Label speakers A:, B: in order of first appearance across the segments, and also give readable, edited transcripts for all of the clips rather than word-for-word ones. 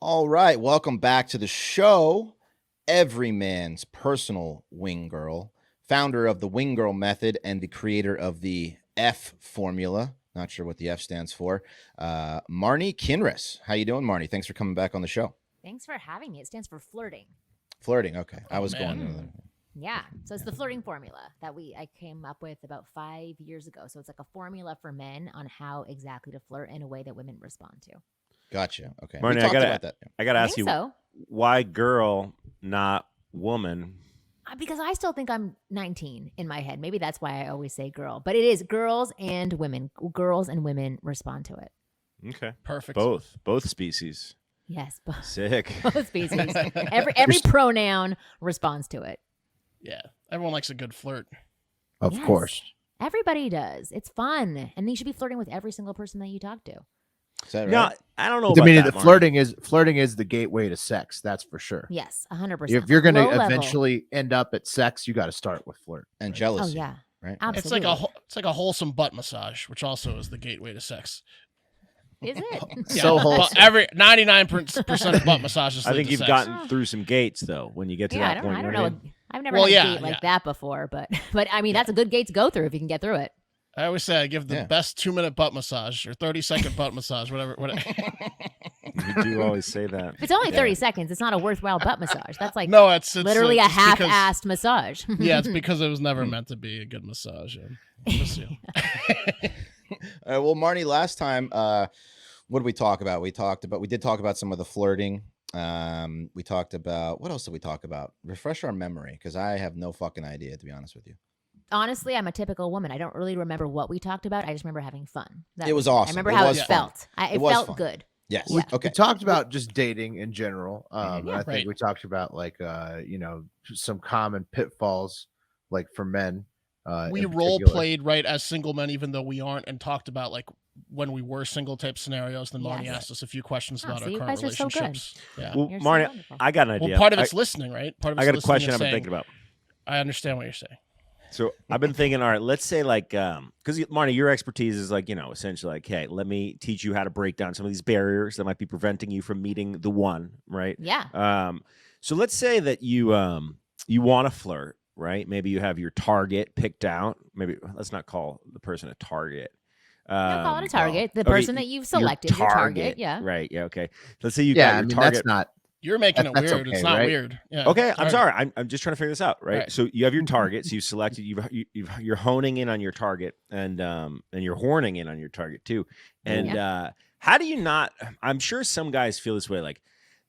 A: All right, welcome back to the show. Every man's personal wing girl, founder of the wing girl method and the creator of the F formula. Not sure what the F stands for. Marni Kinrys. How you doing, Marni? Thanks for coming back on the show.
B: Thanks for having me. It stands for flirting.
A: Flirting. Okay, I was
C: man.
A: going.
B: Yeah. So it's the flirting formula that I came up with about 5 years ago. So it's like a formula for men on how exactly to flirt in a way that women respond to.
A: Gotcha. Okay,
D: Marni, I gotta ask you, why girl, not woman?
B: Because I still think I'm 19 in my head. Maybe that's why I always say girl. But it is girls and women. Girls and women respond to it.
D: Okay,
C: Perfect.
D: Both species.
B: Yes,
D: Sick.
B: both species. Every pronoun responds to it.
C: Yeah, everyone likes a good flirt.
E: Of course.
B: Everybody does. It's fun, and you should be flirting with every single person that you talk to.
A: Is that right?
D: No, I don't know.
E: I
D: About
E: mean,
D: that,
E: the
D: Marni.
E: flirting is the gateway to sex. That's for sure.
B: Yes, 100%.
E: If you're going
B: Low
E: to
B: level.
E: eventually end up at sex, you got to start with flirt
A: And
E: right?
A: jealousy.
B: Oh yeah,
A: Right.
B: absolutely.
C: It's like a wholesome butt massage, which also is the gateway to sex.
B: Is it?
E: So wholesome.
C: Every 99% of butt massages.
D: I
C: lead
D: think
C: to
D: you've
C: sex.
D: gotten through some gates though. When you get to
B: Yeah,
D: that
B: I
D: point,
B: don't
D: you
B: know.
D: what I mean?
B: I've never
C: Well,
B: had
C: yeah,
B: a date like
C: yeah.
B: that before, but I mean that's a good gate to go through if you can get through it.
C: I always say I give the
A: Yeah.
C: best 2-minute butt massage or 30-second butt massage, whatever.
D: You do always say that.
B: If it's only 30 seconds, it's not a worthworthwhile butt massage. That's like
C: No, it's
B: literally a
C: just because-
B: half-assed massage.
C: Yeah, it's because it was never meant to be a good massage. Just, you know.
A: Well, Marni, last time, what did we talk about? We did talk about some of the flirting. We talked about, what else did we talk about? Refresh our memory, because I have no fucking idea, to be honest with you.
B: Honestly, I'm a typical woman. I don't really remember what we talked about. I just remember having fun.
A: It was awesome.
B: I remember
A: It
B: how
A: was
B: it
A: fun.
B: felt. It
A: was
B: felt
A: fun.
B: good.
A: Yes.
B: Yeah.
A: Okay.
E: We talked about just dating in general. And I think
C: Right.
E: we talked about like, some common pitfalls, like for men.
C: We
E: in
C: role
E: particular.
C: played right as single men, even though we aren't, and talked about like when we were single type scenarios. Then Marni
B: Yes.
C: asked us a few questions
B: Oh,
C: about
B: so
C: our
B: you
C: current
B: guys are so good.
C: relationships. Yeah.
D: Well,
B: You're so
D: Marni,
B: wonderful.
D: I got an idea.
C: Well, part of it's listening, right? Part of
D: I
C: it's
D: got a
C: listening
D: question
C: and
D: I've been
C: saying,
D: thinking about.
C: I understand what you're saying.
D: So I've been thinking, all right, let's say like, because Marni, your expertise is like, essentially like, hey, let me teach you how to break down some of these barriers that might be preventing you from meeting the one, right?
B: Yeah.
D: So let's say that you want to flirt, right? Maybe you have your target picked out. Maybe let's not call the person a target.
B: Call it a target. The
D: okay,
B: person that you've selected, your target. Yeah.
D: Right. Yeah. Okay. Let's say you
E: Yeah,
D: got
E: I
D: your
E: mean,
D: target.
E: that's not.
C: You're making it
E: That's
C: weird.
E: okay,
C: It's not
E: right?
C: weird. Yeah.
D: Okay, I'm
C: Target.
D: sorry. I'm just trying to figure this out, right?
C: Right.
D: So you have your target. So you've selected. You're honing in on your target, and you're horning in on your target too. And how do you not? I'm sure some guys feel this way. Like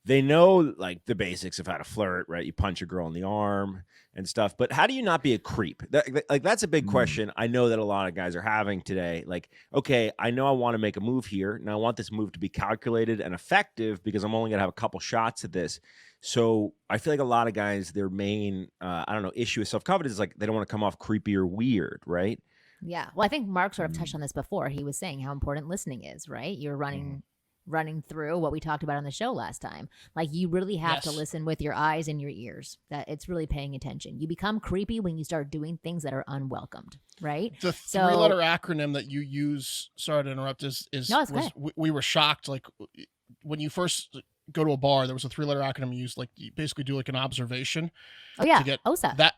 D: they know like the basics of how to flirt, right? You punch a girl in the arm and stuff. But how do you not be a creep? That's a big question. I know that a lot of guys are having today. Like, okay, I know I want to make a move here, and I want this move to be calculated and effective because I'm only gonna have a couple shots at this. So I feel like a lot of guys, their main, issue with self-confidence is like they don't want to come off creepy or weird, right?
B: Yeah. Well, I think Mark sort of touched on this before. He was saying how important listening is, right? You're running through what we talked about on the show last time. Like you really have to
C: Yes.
B: listen with your eyes and your ears. That it's really paying attention. You become creepy when you start doing things that are unwelcomed, right?
C: The
B: So-
C: 3-letter acronym that you use, sorry to interrupt, is
B: No, it's
C: was, we were shocked. Like when you first go to a bar, there was a 3-letter acronym you used. Like you basically do like an observation.
B: Oh yeah,
C: To get
B: OSA.
C: That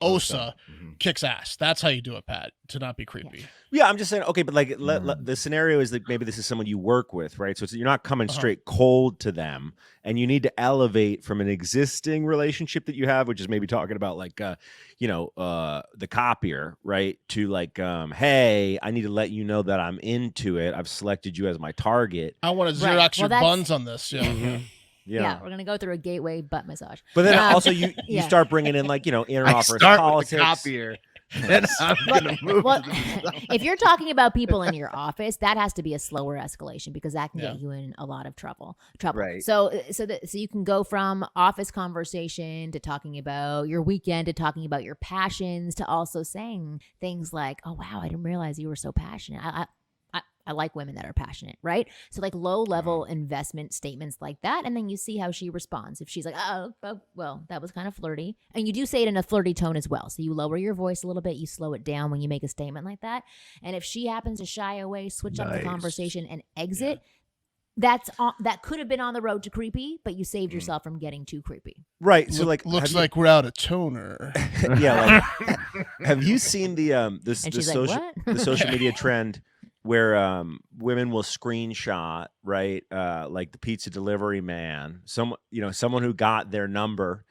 C: OSA
A: Mm-hmm.
C: kicks ass. That's how you do it, Pat. To not be creepy.
D: Yeah, I'm just saying, okay, but like the scenario is that maybe this is someone you work with, right? So you're not coming
C: Uh-huh.
D: straight cold to them, and you need to elevate from an existing relationship that you have, which is maybe talking about like, the copier, right? To like, hey, I need to let you know that I'm into it. I've selected you as my target.
C: I want to
B: Right.
C: Xerox
B: Well,
C: your
B: that's-
C: buns on this. Yeah.
D: Mm-hmm.
B: Yeah, we're gonna go through a gateway butt massage.
D: But then
B: Um,
D: also you
B: yeah.
D: start bringing in like, inner
E: I
D: office
E: start
D: politics.
E: with the copier. Then I'm gonna move.
B: Well,
E: to the
B: if you're talking about people in your office, that has to be a slower escalation because that can
C: Yeah.
B: get you in a lot of trouble.
E: Right.
B: So you can go from office conversation to talking about your weekend to talking about your passions to also saying things like, "Oh wow, I didn't realize you were so passionate." I like women that are passionate, right? So like low level investment statements like that, and then you see how she responds. If she's like, "Oh, well, that was kind of flirty," and you do say it in a flirty tone as well, so you lower your voice a little bit, you slow it down when you make a statement like that. And if she happens to shy away, switch up the
E: Nice.
B: conversation, and exit, that could have been on the road to creepy, but you saved yourself from getting too creepy.
D: Right. So like,
C: looks
D: have you-
C: like we're out of toner.
D: yeah. Like, have you seen the
B: And she's like, what?
D: the social media trend where women will screenshot, right? Like the pizza delivery man, someone who got their number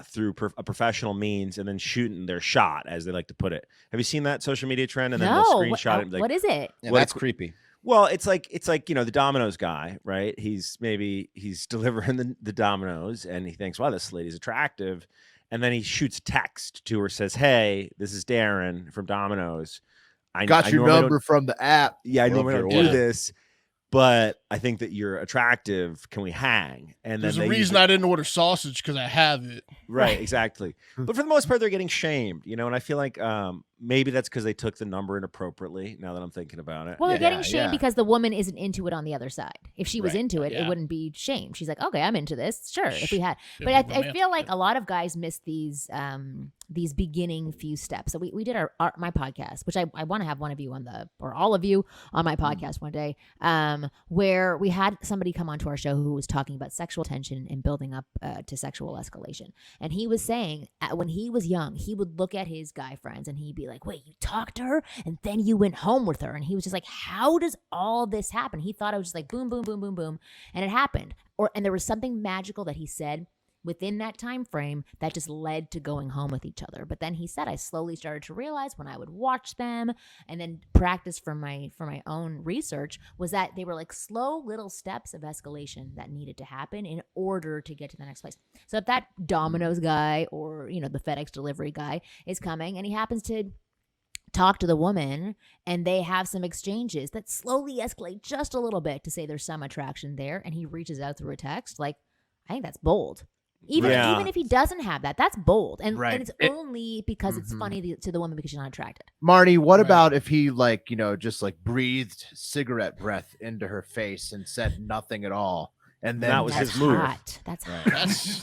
D: through a professional means, and then shooting their shot, as they like to put it. Have you seen that social media trend? And then they'll screenshot it. Like,
B: what is it?
A: Yeah, that's creepy.
D: well, it's like the Domino's guy, right? He's delivering the Domino's, and he thinks, wow, this lady's attractive, and then he shoots a text to her, says, hey, this is Darren from Domino's. I
E: Got your
D: normally
E: number from the app.
D: Yeah, I
A: Love
D: normally
A: your
D: don't do
A: order.
D: this, but I think that you're attractive. Can we hang? And
C: There's
D: then
C: a reason I didn't order sausage because I have it.
D: Right, exactly. But for the most part, they're getting shamed, and I feel like maybe that's because they took the number inappropriately. Now that I'm thinking about it,
B: Well, they're getting
E: Yeah,
B: shamed
E: yeah.
B: because the woman isn't into it on the other side. If she was
D: Right.
B: into it,
C: Yeah.
B: it wouldn't be shame. She's like, okay, I'm into this. Sure. If we had,
C: It'd
B: but
C: be
B: I feel
C: romantic.
B: like a lot of guys miss these beginning few steps. So we did my podcast, which I want to have one of you or all of you on my podcast one day, where we had somebody come onto our show who was talking about sexual tension and building up to sexual escalation. And he was saying when he was young, he would look at his guy friends and he'd be like, wait, you talked to her and then you went home with her. And he was just like, how does all this happen? He thought it was just like boom, boom, boom, boom, boom. And it happened. And there was something magical that he said within that time frame that just led to going home with each other. But then he said, I slowly started to realize when I would watch them and then practice for my own research was that they were like slow little steps of escalation that needed to happen in order to get to the next place. So if that Domino's guy or, the FedEx delivery guy is coming and he happens to talk to the woman and they have some exchanges that slowly escalate just a little bit to say there's some attraction there, and he reaches out through a text, like, I think that's bold. Even if he doesn't have that, that's bold. And it's only because it's funny to the woman because she's not attracted.
E: Marnie, what
C: Right.
E: about if he just breathed cigarette breath into her face and said nothing at all? And then
D: That was
B: That's
D: his move.
B: hot. That's hot.
C: That's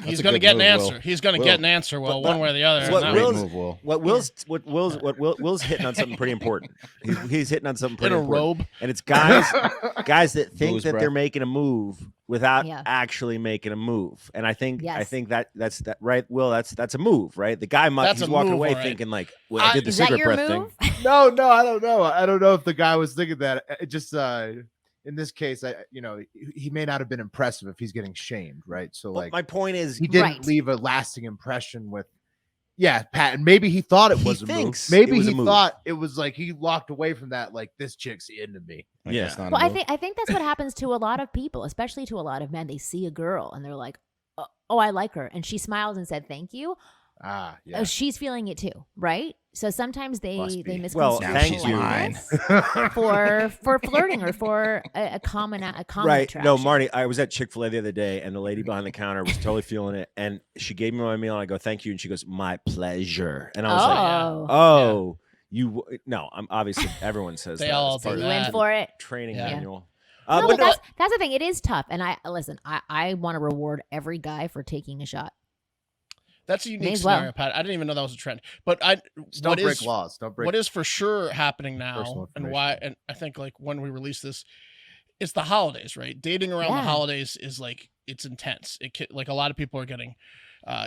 C: he's
A: a
C: going to
A: good
C: get an
A: move,
C: answer.
A: Will.
C: He's going to
A: Will.
C: get an answer. Well,
D: But-
C: one way or the other.
D: What
C: and that-
A: Great
D: Will's-
A: move, Will.
D: What Will's hitting on something pretty important. He's hitting on something
C: in
D: pretty
C: a
D: important.
C: robe.
D: And it's guys that think
A: Moose
D: that
A: breath.
D: they're making a move without
B: Yeah.
D: actually making a move. And I think
B: Yes.
D: that's that right. Will, that's a move, right? The guy
C: That's
D: he's
C: a
D: walking
C: move,
D: away
C: all right.
D: thinking like, well, I did the
B: Is that
D: cigarette
B: your
D: breath
B: move?
D: thing.
E: No, I don't know. I don't know if the guy was thinking that. It just in this case, he may not have been impressive if he's getting shamed, right? So
D: Well,
E: like
D: my point is,
E: he didn't
B: Right.
E: leave a lasting impression with. Yeah, Pat, and maybe he thought it
D: He
E: was a move.
D: thinks
E: Maybe
D: it was a
E: he
D: move.
E: thought it was like he walked away from that like this chick's into me.
A: Like,
D: Yeah.
A: that's not a
B: Well, I
A: move.
B: think that's what happens to a lot of people, especially to a lot of men. They see a girl and they're like, "Oh, I like her," and she smiles and said, "Thank you."
E: Ah,
B: Oh,
E: yeah.
B: she's feeling it too, right? So sometimes they
E: Must be.
D: Well,
B: misconstrue
D: thank
B: shit
D: you.
B: like this for flirting or for a common
D: right?
B: attraction.
D: No, Marty, I was at Chick-fil-A the other day, and the lady behind the counter was totally feeling it, and she gave me my meal, and I go, "Thank you," and she goes, "My pleasure," and I was like,
B: Oh,
D: "Oh, no." I'm obviously everyone says
C: They
D: that.
C: all
D: It's part
C: do
D: of
B: you
C: that.
B: in
D: the
B: for it?
D: training
C: Yeah.
D: manual.
B: No,
D: But
B: but that's the thing. It is tough, and I want to reward every guy for taking a shot.
C: That's a
B: May
C: unique
B: as well.
C: scenario, Pat. I didn't even know that was a trend. But I
E: Just don't
C: what
E: break
C: is
E: laws. Don't break.
C: what is for sure happening
E: Personal
C: now, and
E: information.
C: why? And I think like when we release this, it's the holidays, right? Dating around the
B: Yeah.
C: holidays is like it's intense. Like a lot of people are getting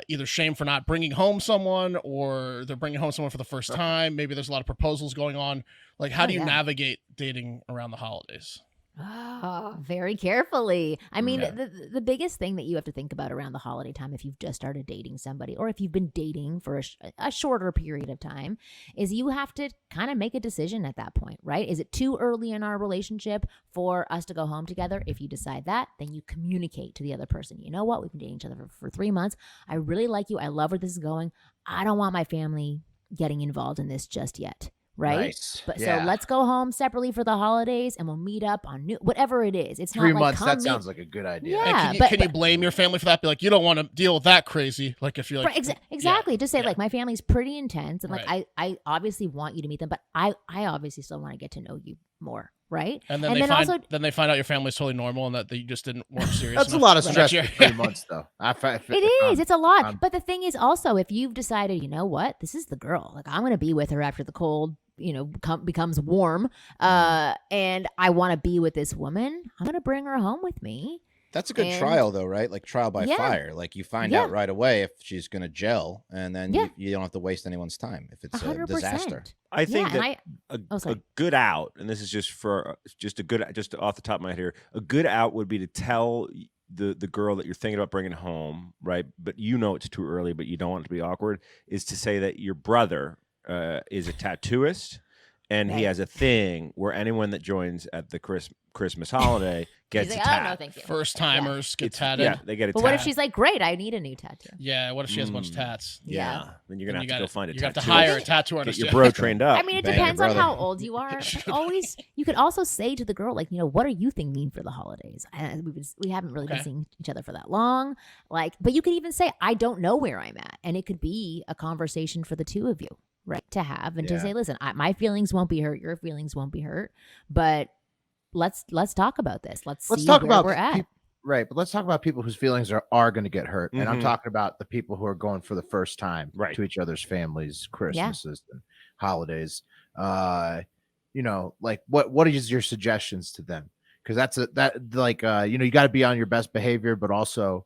C: either shamed for not bringing home someone, or they're bringing home someone for the first time. Maybe there's a lot of proposals going on. Like, how
B: Oh,
C: do you
B: yeah.
C: navigate dating around the holidays?
B: Oh, very carefully. I mean,
C: Yeah.
B: the biggest thing that you have to think about around the holiday time, if you've just started dating somebody, or if you've been dating for a shorter period of time, is you have to kind of make a decision at that point, right? Is it too early in our relationship for us to go home together? If you decide that, then you communicate to the other person. You know what? We've been dating each other for 3 months. I really like you. I love where this is going. I don't want my family getting involved in this just yet. Right.
E: Nice.
B: But
E: Yeah.
B: so let's go home separately for the holidays and we'll meet up on whatever it is. It's
E: 3
B: not
E: months.
B: like
E: That
B: come
E: sounds like a good idea.
B: Yeah.
C: And
B: but-
C: can you blame your family for that? Be like, you don't want to deal with that crazy. Like if you're like,
B: exactly. Just say
C: yeah.
B: like my family's pretty intense and
C: Right.
B: like I obviously want you to meet them, but I obviously still want to get to know you more. Right.
C: and then
B: and
C: they
B: then
C: find
B: also
C: then they find out your family's totally normal and that you just didn't weren't serious.
E: That's a
C: enough.
E: lot of
C: Right.
E: stress
C: Yeah.
E: for 3 months, though.
B: it is. It's a lot.
E: um,
B: But the thing is also if you've decided, you know what, this is the girl. Like I'm gonna be with her after the cold becomes warm, and I want to be with this woman, I'm gonna bring her home with me.
A: That's a good
B: And-
A: trial, though, right? Like trial by
B: Yeah.
A: fire. Like you find
B: Yeah.
A: out right away if she's going to gel, and then
B: Yeah.
A: you don't have to waste anyone's time if it's a
B: 100%.
A: disaster.
D: I think
B: and
D: that
B: Oh,
D: a
B: sorry.
D: good out, and this is just off the top of my head here, a good out would be to tell the girl that you're thinking about bringing home, right? But you know it's too early, but you don't want it to be awkward, is to say that your brother is a tattooist, and he
B: Right.
D: has a thing where anyone that joins at the Christmas holiday gets
B: She's
D: a
B: like,
D: tat.
B: oh no, thank you.
C: First timers get
D: It's-
C: tatted.
D: Yeah, they get a
B: But
D: tat.
B: what if she's like, great, I need a new tattoo?
C: Yeah, what if she has a bunch of tats?
D: Yeah, then you're gonna
C: Then
D: have to go find a
C: You have to
D: tattoo.
C: hire a tattoo
D: Get
C: artist.
D: your
C: yeah.
D: bro trained up.
B: I mean, it
A: Bang your
B: depends on
A: brother.
B: how old you are. But you could also say to the girl, like, what are you thinking for the holidays? We haven't really been
C: Okay.
B: seeing each other for that long. Like, but you could even say, I don't know where I'm at, and it could be a conversation for the two of you, right? To have and to
E: Yeah.
B: say, listen, my feelings won't be hurt, your feelings won't be hurt, but let's talk about this. Let's see
E: talk
B: where
E: about
B: we're at.
E: Right, but let's talk about people whose feelings are going to get hurt, and I'm
D: Mhm.
E: talking about the people who are going for the first time
D: Right.
E: to each other's families, Christmases and holidays. Like what is your suggestions to them? Because you got to be on your best behavior, but also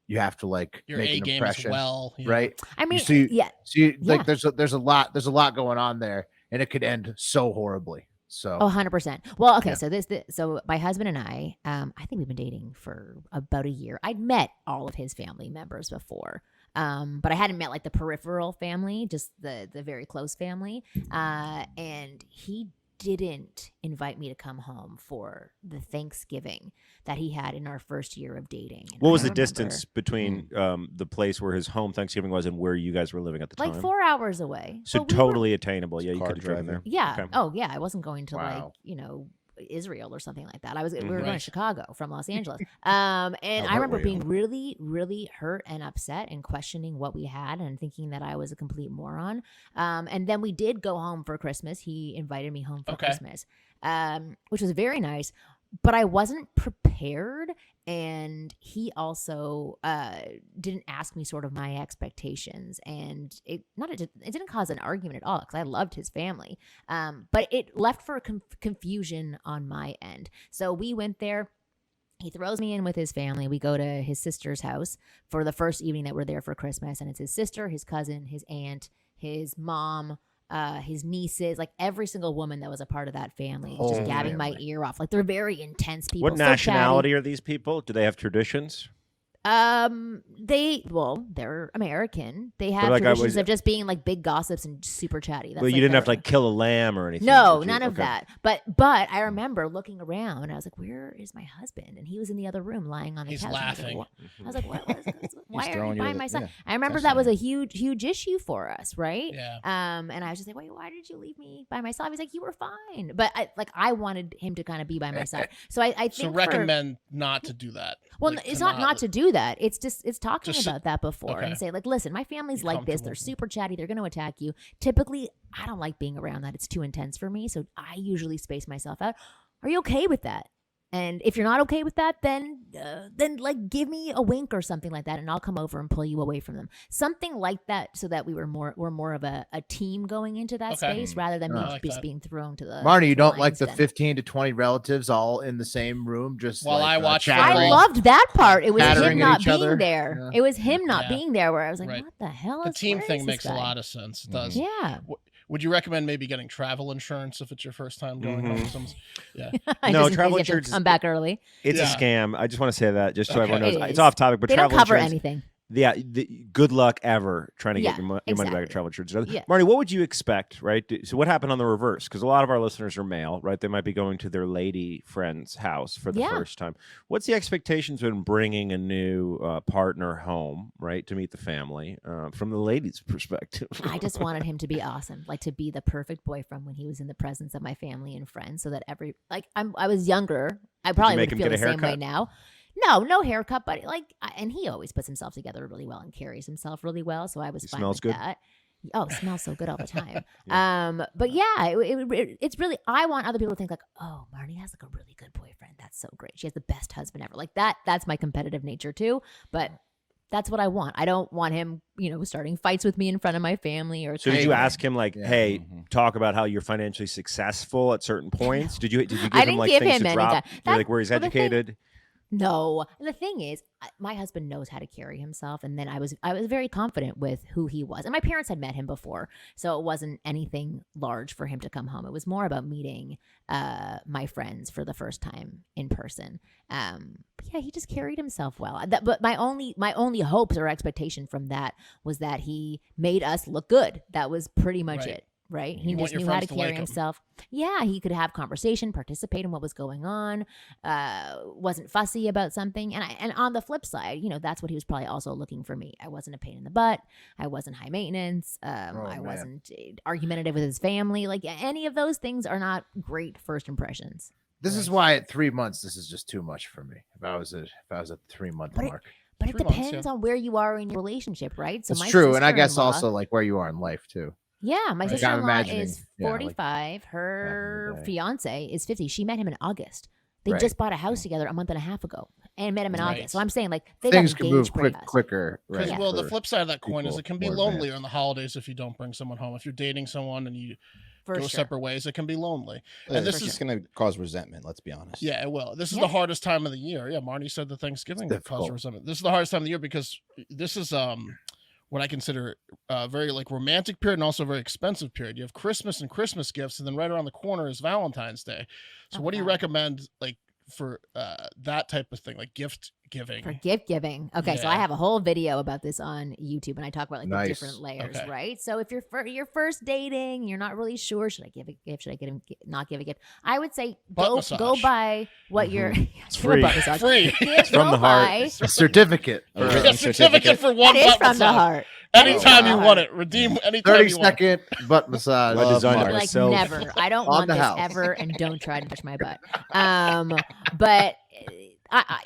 E: you have to like
C: Your
E: make
C: A
E: an
C: game as
E: impression,
C: well. you know.
E: right?
C: Mm-hmm.
B: I mean,
E: so you-
B: yeah.
E: So you,
B: Yeah.
E: like there's a lot going on there, and it could end so horribly. So
B: Oh, 100%. Well, okay.
E: Yeah.
B: So my husband and I think we've been dating for about a year. I'd met all of his family members before. But I hadn't met like the peripheral family, just the very close family. And he didn't invite me to come home for the Thanksgiving that he had in our first year of dating. And
D: What was
B: I
D: the distance
B: remember,
D: between the place where his home Thanksgiving was and where you guys were living at the
B: like
D: time?
B: 4 hours away.
D: So
B: But we were-
D: totally attainable. Yeah, you
A: Car
D: could have driven there.
A: driving.
B: Yeah.
D: Okay.
B: Oh, yeah. I wasn't going to
E: Wow.
B: Israel or something like that. We were going
C: Right.
B: to Chicago from Los Angeles. And I
A: hurt
B: remember
A: were you?
B: being really, really hurt and upset and questioning what we had and thinking that I was a complete moron. And then we did go home for Christmas. He invited me home for
C: Okay.
B: Christmas, which was very nice. But I wasn't prepared, and he also didn't ask me sort of my expectations, and it didn't cause an argument at all because I loved his family, but it left for confusion on my end. So we went there. He throws me in with his family. We go to his sister's house for the first evening that we're there for Christmas, and it's his sister, his cousin, his aunt, his mom, his nieces, like every single woman that was a part of that family, was just
E: Whole
B: gabbing my
E: family.
B: ear off. Like they're very intense people.
D: What
B: so chatty.
D: nationality are these people? Do they have traditions?
B: They're American. They have
D: like,
B: traditions of just being like big gossips and super chatty. That's
D: Well, you
B: like
D: didn't have to
B: their-
D: like kill a lamb or anything.
B: No,
D: did you?
B: none of
D: Okay.
B: that. But I remember looking around and I was like, "Where is my husband?" And he was in the other room, lying on the
C: He's
B: couch.
C: laughing.
B: I was like, why are
A: throwing
B: you
A: you
B: by
A: the-
B: my side?
A: yeah,
B: I remember
A: texting
B: that was
A: you.
B: a huge issue for us, right?
C: Yeah.
B: And I was just like, "Wait, why did you leave me by myself?" He's like, "You were fine," but I wanted him to kind of be by my side. So I think
C: So
B: for-
C: recommend not to do that.
B: well,
C: Like,
B: it's
C: to
B: not to do that. It's just talking
C: Just-
B: about that before
C: okay.
B: and say like, listen, my family's
C: Be
B: like this. They're
C: comfortable.
B: super chatty. They're going to attack you. Typically, I don't like being around that. It's too intense for me. So I usually space myself out. Are you okay with that? And if you're not okay with that, then like give me a wink or something like that, and I'll come over and pull you away from them. Something like that, so that we're more of a team going into that
C: Okay.
B: space rather than me
C: I
B: just
C: like that.
B: being thrown to the.
E: Marnie, you
B: to
E: don't like
B: lion's
E: the
B: den.
E: 15 to 20 relatives all in the same room, just
C: While I watch
E: chattering?
B: I loved that part. It was
E: Chattering
B: him
E: at
B: not
E: each
B: being
E: other?
B: there.
E: Yeah.
B: It was him not
C: Yeah.
B: being there. Where I was like,
C: Right.
B: "What the hell?"
C: The
B: is
C: team
B: where
C: thing
B: is
C: makes
B: this
C: a
B: guy?
C: lot of sense. It does.
B: Yeah.
C: Would you recommend maybe getting travel insurance if it's your first time going home?
D: Mhm.
C: Yeah.
D: No,
B: Just in case
D: travel
B: you have to
D: insurance is-
B: come back early.
D: It's
C: Yeah.
D: a scam. I just want to say that just so
C: Okay.
D: everyone knows.
B: It
D: It's
B: is.
D: off topic, but
B: They don't
D: travel
B: cover
D: insurance.
B: anything.
D: Yeah, good luck ever trying to
B: Yeah,
D: get your money back
B: exactly.
D: at travel insurance.
B: Yeah.
D: Marnie, what would you expect, right? So what happened on the reverse? Because a lot of our listeners are male, right? They might be going to their lady friend's house for the
B: Yeah.
D: first time. What's the expectations when bringing a new partner home, right, to meet the family from the lady's perspective?
B: I just wanted him to be awesome, like to be the perfect boyfriend when he was in the presence of my family and friends, so that I was younger. I probably
D: make
B: would
D: him
B: feel
D: get
B: the
D: a
B: same way
D: haircut?
B: now. No haircut, but and he always puts himself together really well and carries himself really well. So I was
D: He
B: fine
D: smells
B: with
D: good?
B: that. Oh, it smells so good all the time. But yeah, it's really, I want other people to think like, oh, Marnie has like a really good boyfriend. That's so great. She has the best husband ever. Like that. That's my competitive nature too. But That's what I want. I don't want him, starting fights with me in front of my family or.
D: So did you ask him like,
E: Yeah.
D: hey,
A: Mhm.
D: talk about how you're financially successful at certain points? Did you give
B: I
D: him
B: didn't
D: like
B: give
D: things
B: him
D: to
B: any
D: drop?
B: that-
D: Like where he's
B: well, the thing-
D: educated?
B: No. And the thing is, my husband knows how to carry himself, and then I was very confident with who he was. And my parents had met him before, so it wasn't anything large for him to come home. It was more about meeting my friends for the first time in person. But yeah, he just carried himself well. But my only hopes or expectation from that was that he made us look good. That was pretty much
C: Right.
B: it. Right. He
C: You want
B: just
C: your
B: knew how to
C: friends to
B: carry
C: like him.
B: himself. Yeah. He could have conversation, participate in what was going on, wasn't fussy about something. And on the flip side, that's what he was probably also looking for me. I wasn't a pain in the butt. I wasn't high maintenance. I
E: man.
B: wasn't argumentative with his family. Like any of those things are not great first impressions.
E: This is why at 3 months, this is just too much for me. If I was at the 3 month
B: But
E: mark.
B: But it
C: 3 months,
B: depends
C: yeah.
B: on where you are in your relationship, right? So
E: It's
B: my
E: true. And I guess
B: sister-in-law-
E: also like where you are in life too.
B: Yeah, my
C: Right.
B: sister-in-law
E: imagining,
B: is
E: yeah, like
B: 45. Her
E: day.
B: fiance is 50. She met him in August. They
E: Right.
B: just bought a house together a month and a half ago and met him in
C: Right.
B: August. So I'm saying like they
E: Things
B: got
E: can
B: engaged
E: move
B: pretty fast.
E: quicker.
C: Because
E: Right.
C: well, the
E: for
C: flip side of that coin is
E: people
C: it can be
E: more
C: lonely
E: advanced.
C: on the holidays if you don't bring someone home. If you're dating someone and you
B: For
C: go
B: sure.
C: separate ways, it can be lonely. And this
A: It's
C: is
A: just going to cause resentment. Let's be honest.
C: yeah, it will. This is
B: Yeah.
C: the hardest time of the year. Yeah, Marnie said that Thanksgiving
E: It's
C: would cause
E: difficult.
C: resentment. This is the hardest time of the year because this is what I consider a very like romantic period and also a very expensive period. You have Christmas and Christmas gifts, and then right around the corner is Valentine's Day. So
B: Oh,
C: what do you
B: God.
C: recommend like for that type of thing, like gift giving?
B: For gift giving. Okay, so I
C: Yeah.
B: have a whole video about this on YouTube, and I talk about like
E: Nice.
B: the different layers,
C: Okay.
B: right? So if you're first dating, you're not really sure, should I give a gift? Should I not give a gift? I would say
C: Butt
B: go
C: massage.
B: by what you're.
D: It's
B: Give a
D: free.
B: butt massage.
C: Free.
B: Give-
D: from
B: go
D: the heart.
B: by-
E: A certificate.
A: A
E: for
A: written
C: A certificate for one
B: That is
C: butt
B: from the
C: massage.
B: heart.
C: Anytime
B: Oh,
C: you
B: wow.
C: want it, redeem anytime
E: 30
C: you want.
E: second butt massage.
D: I designed it
E: Mark.
B: Like
D: myself.
B: never. I don't
E: On
B: want
E: the
B: this
E: house.
B: ever, and don't try to touch my butt. But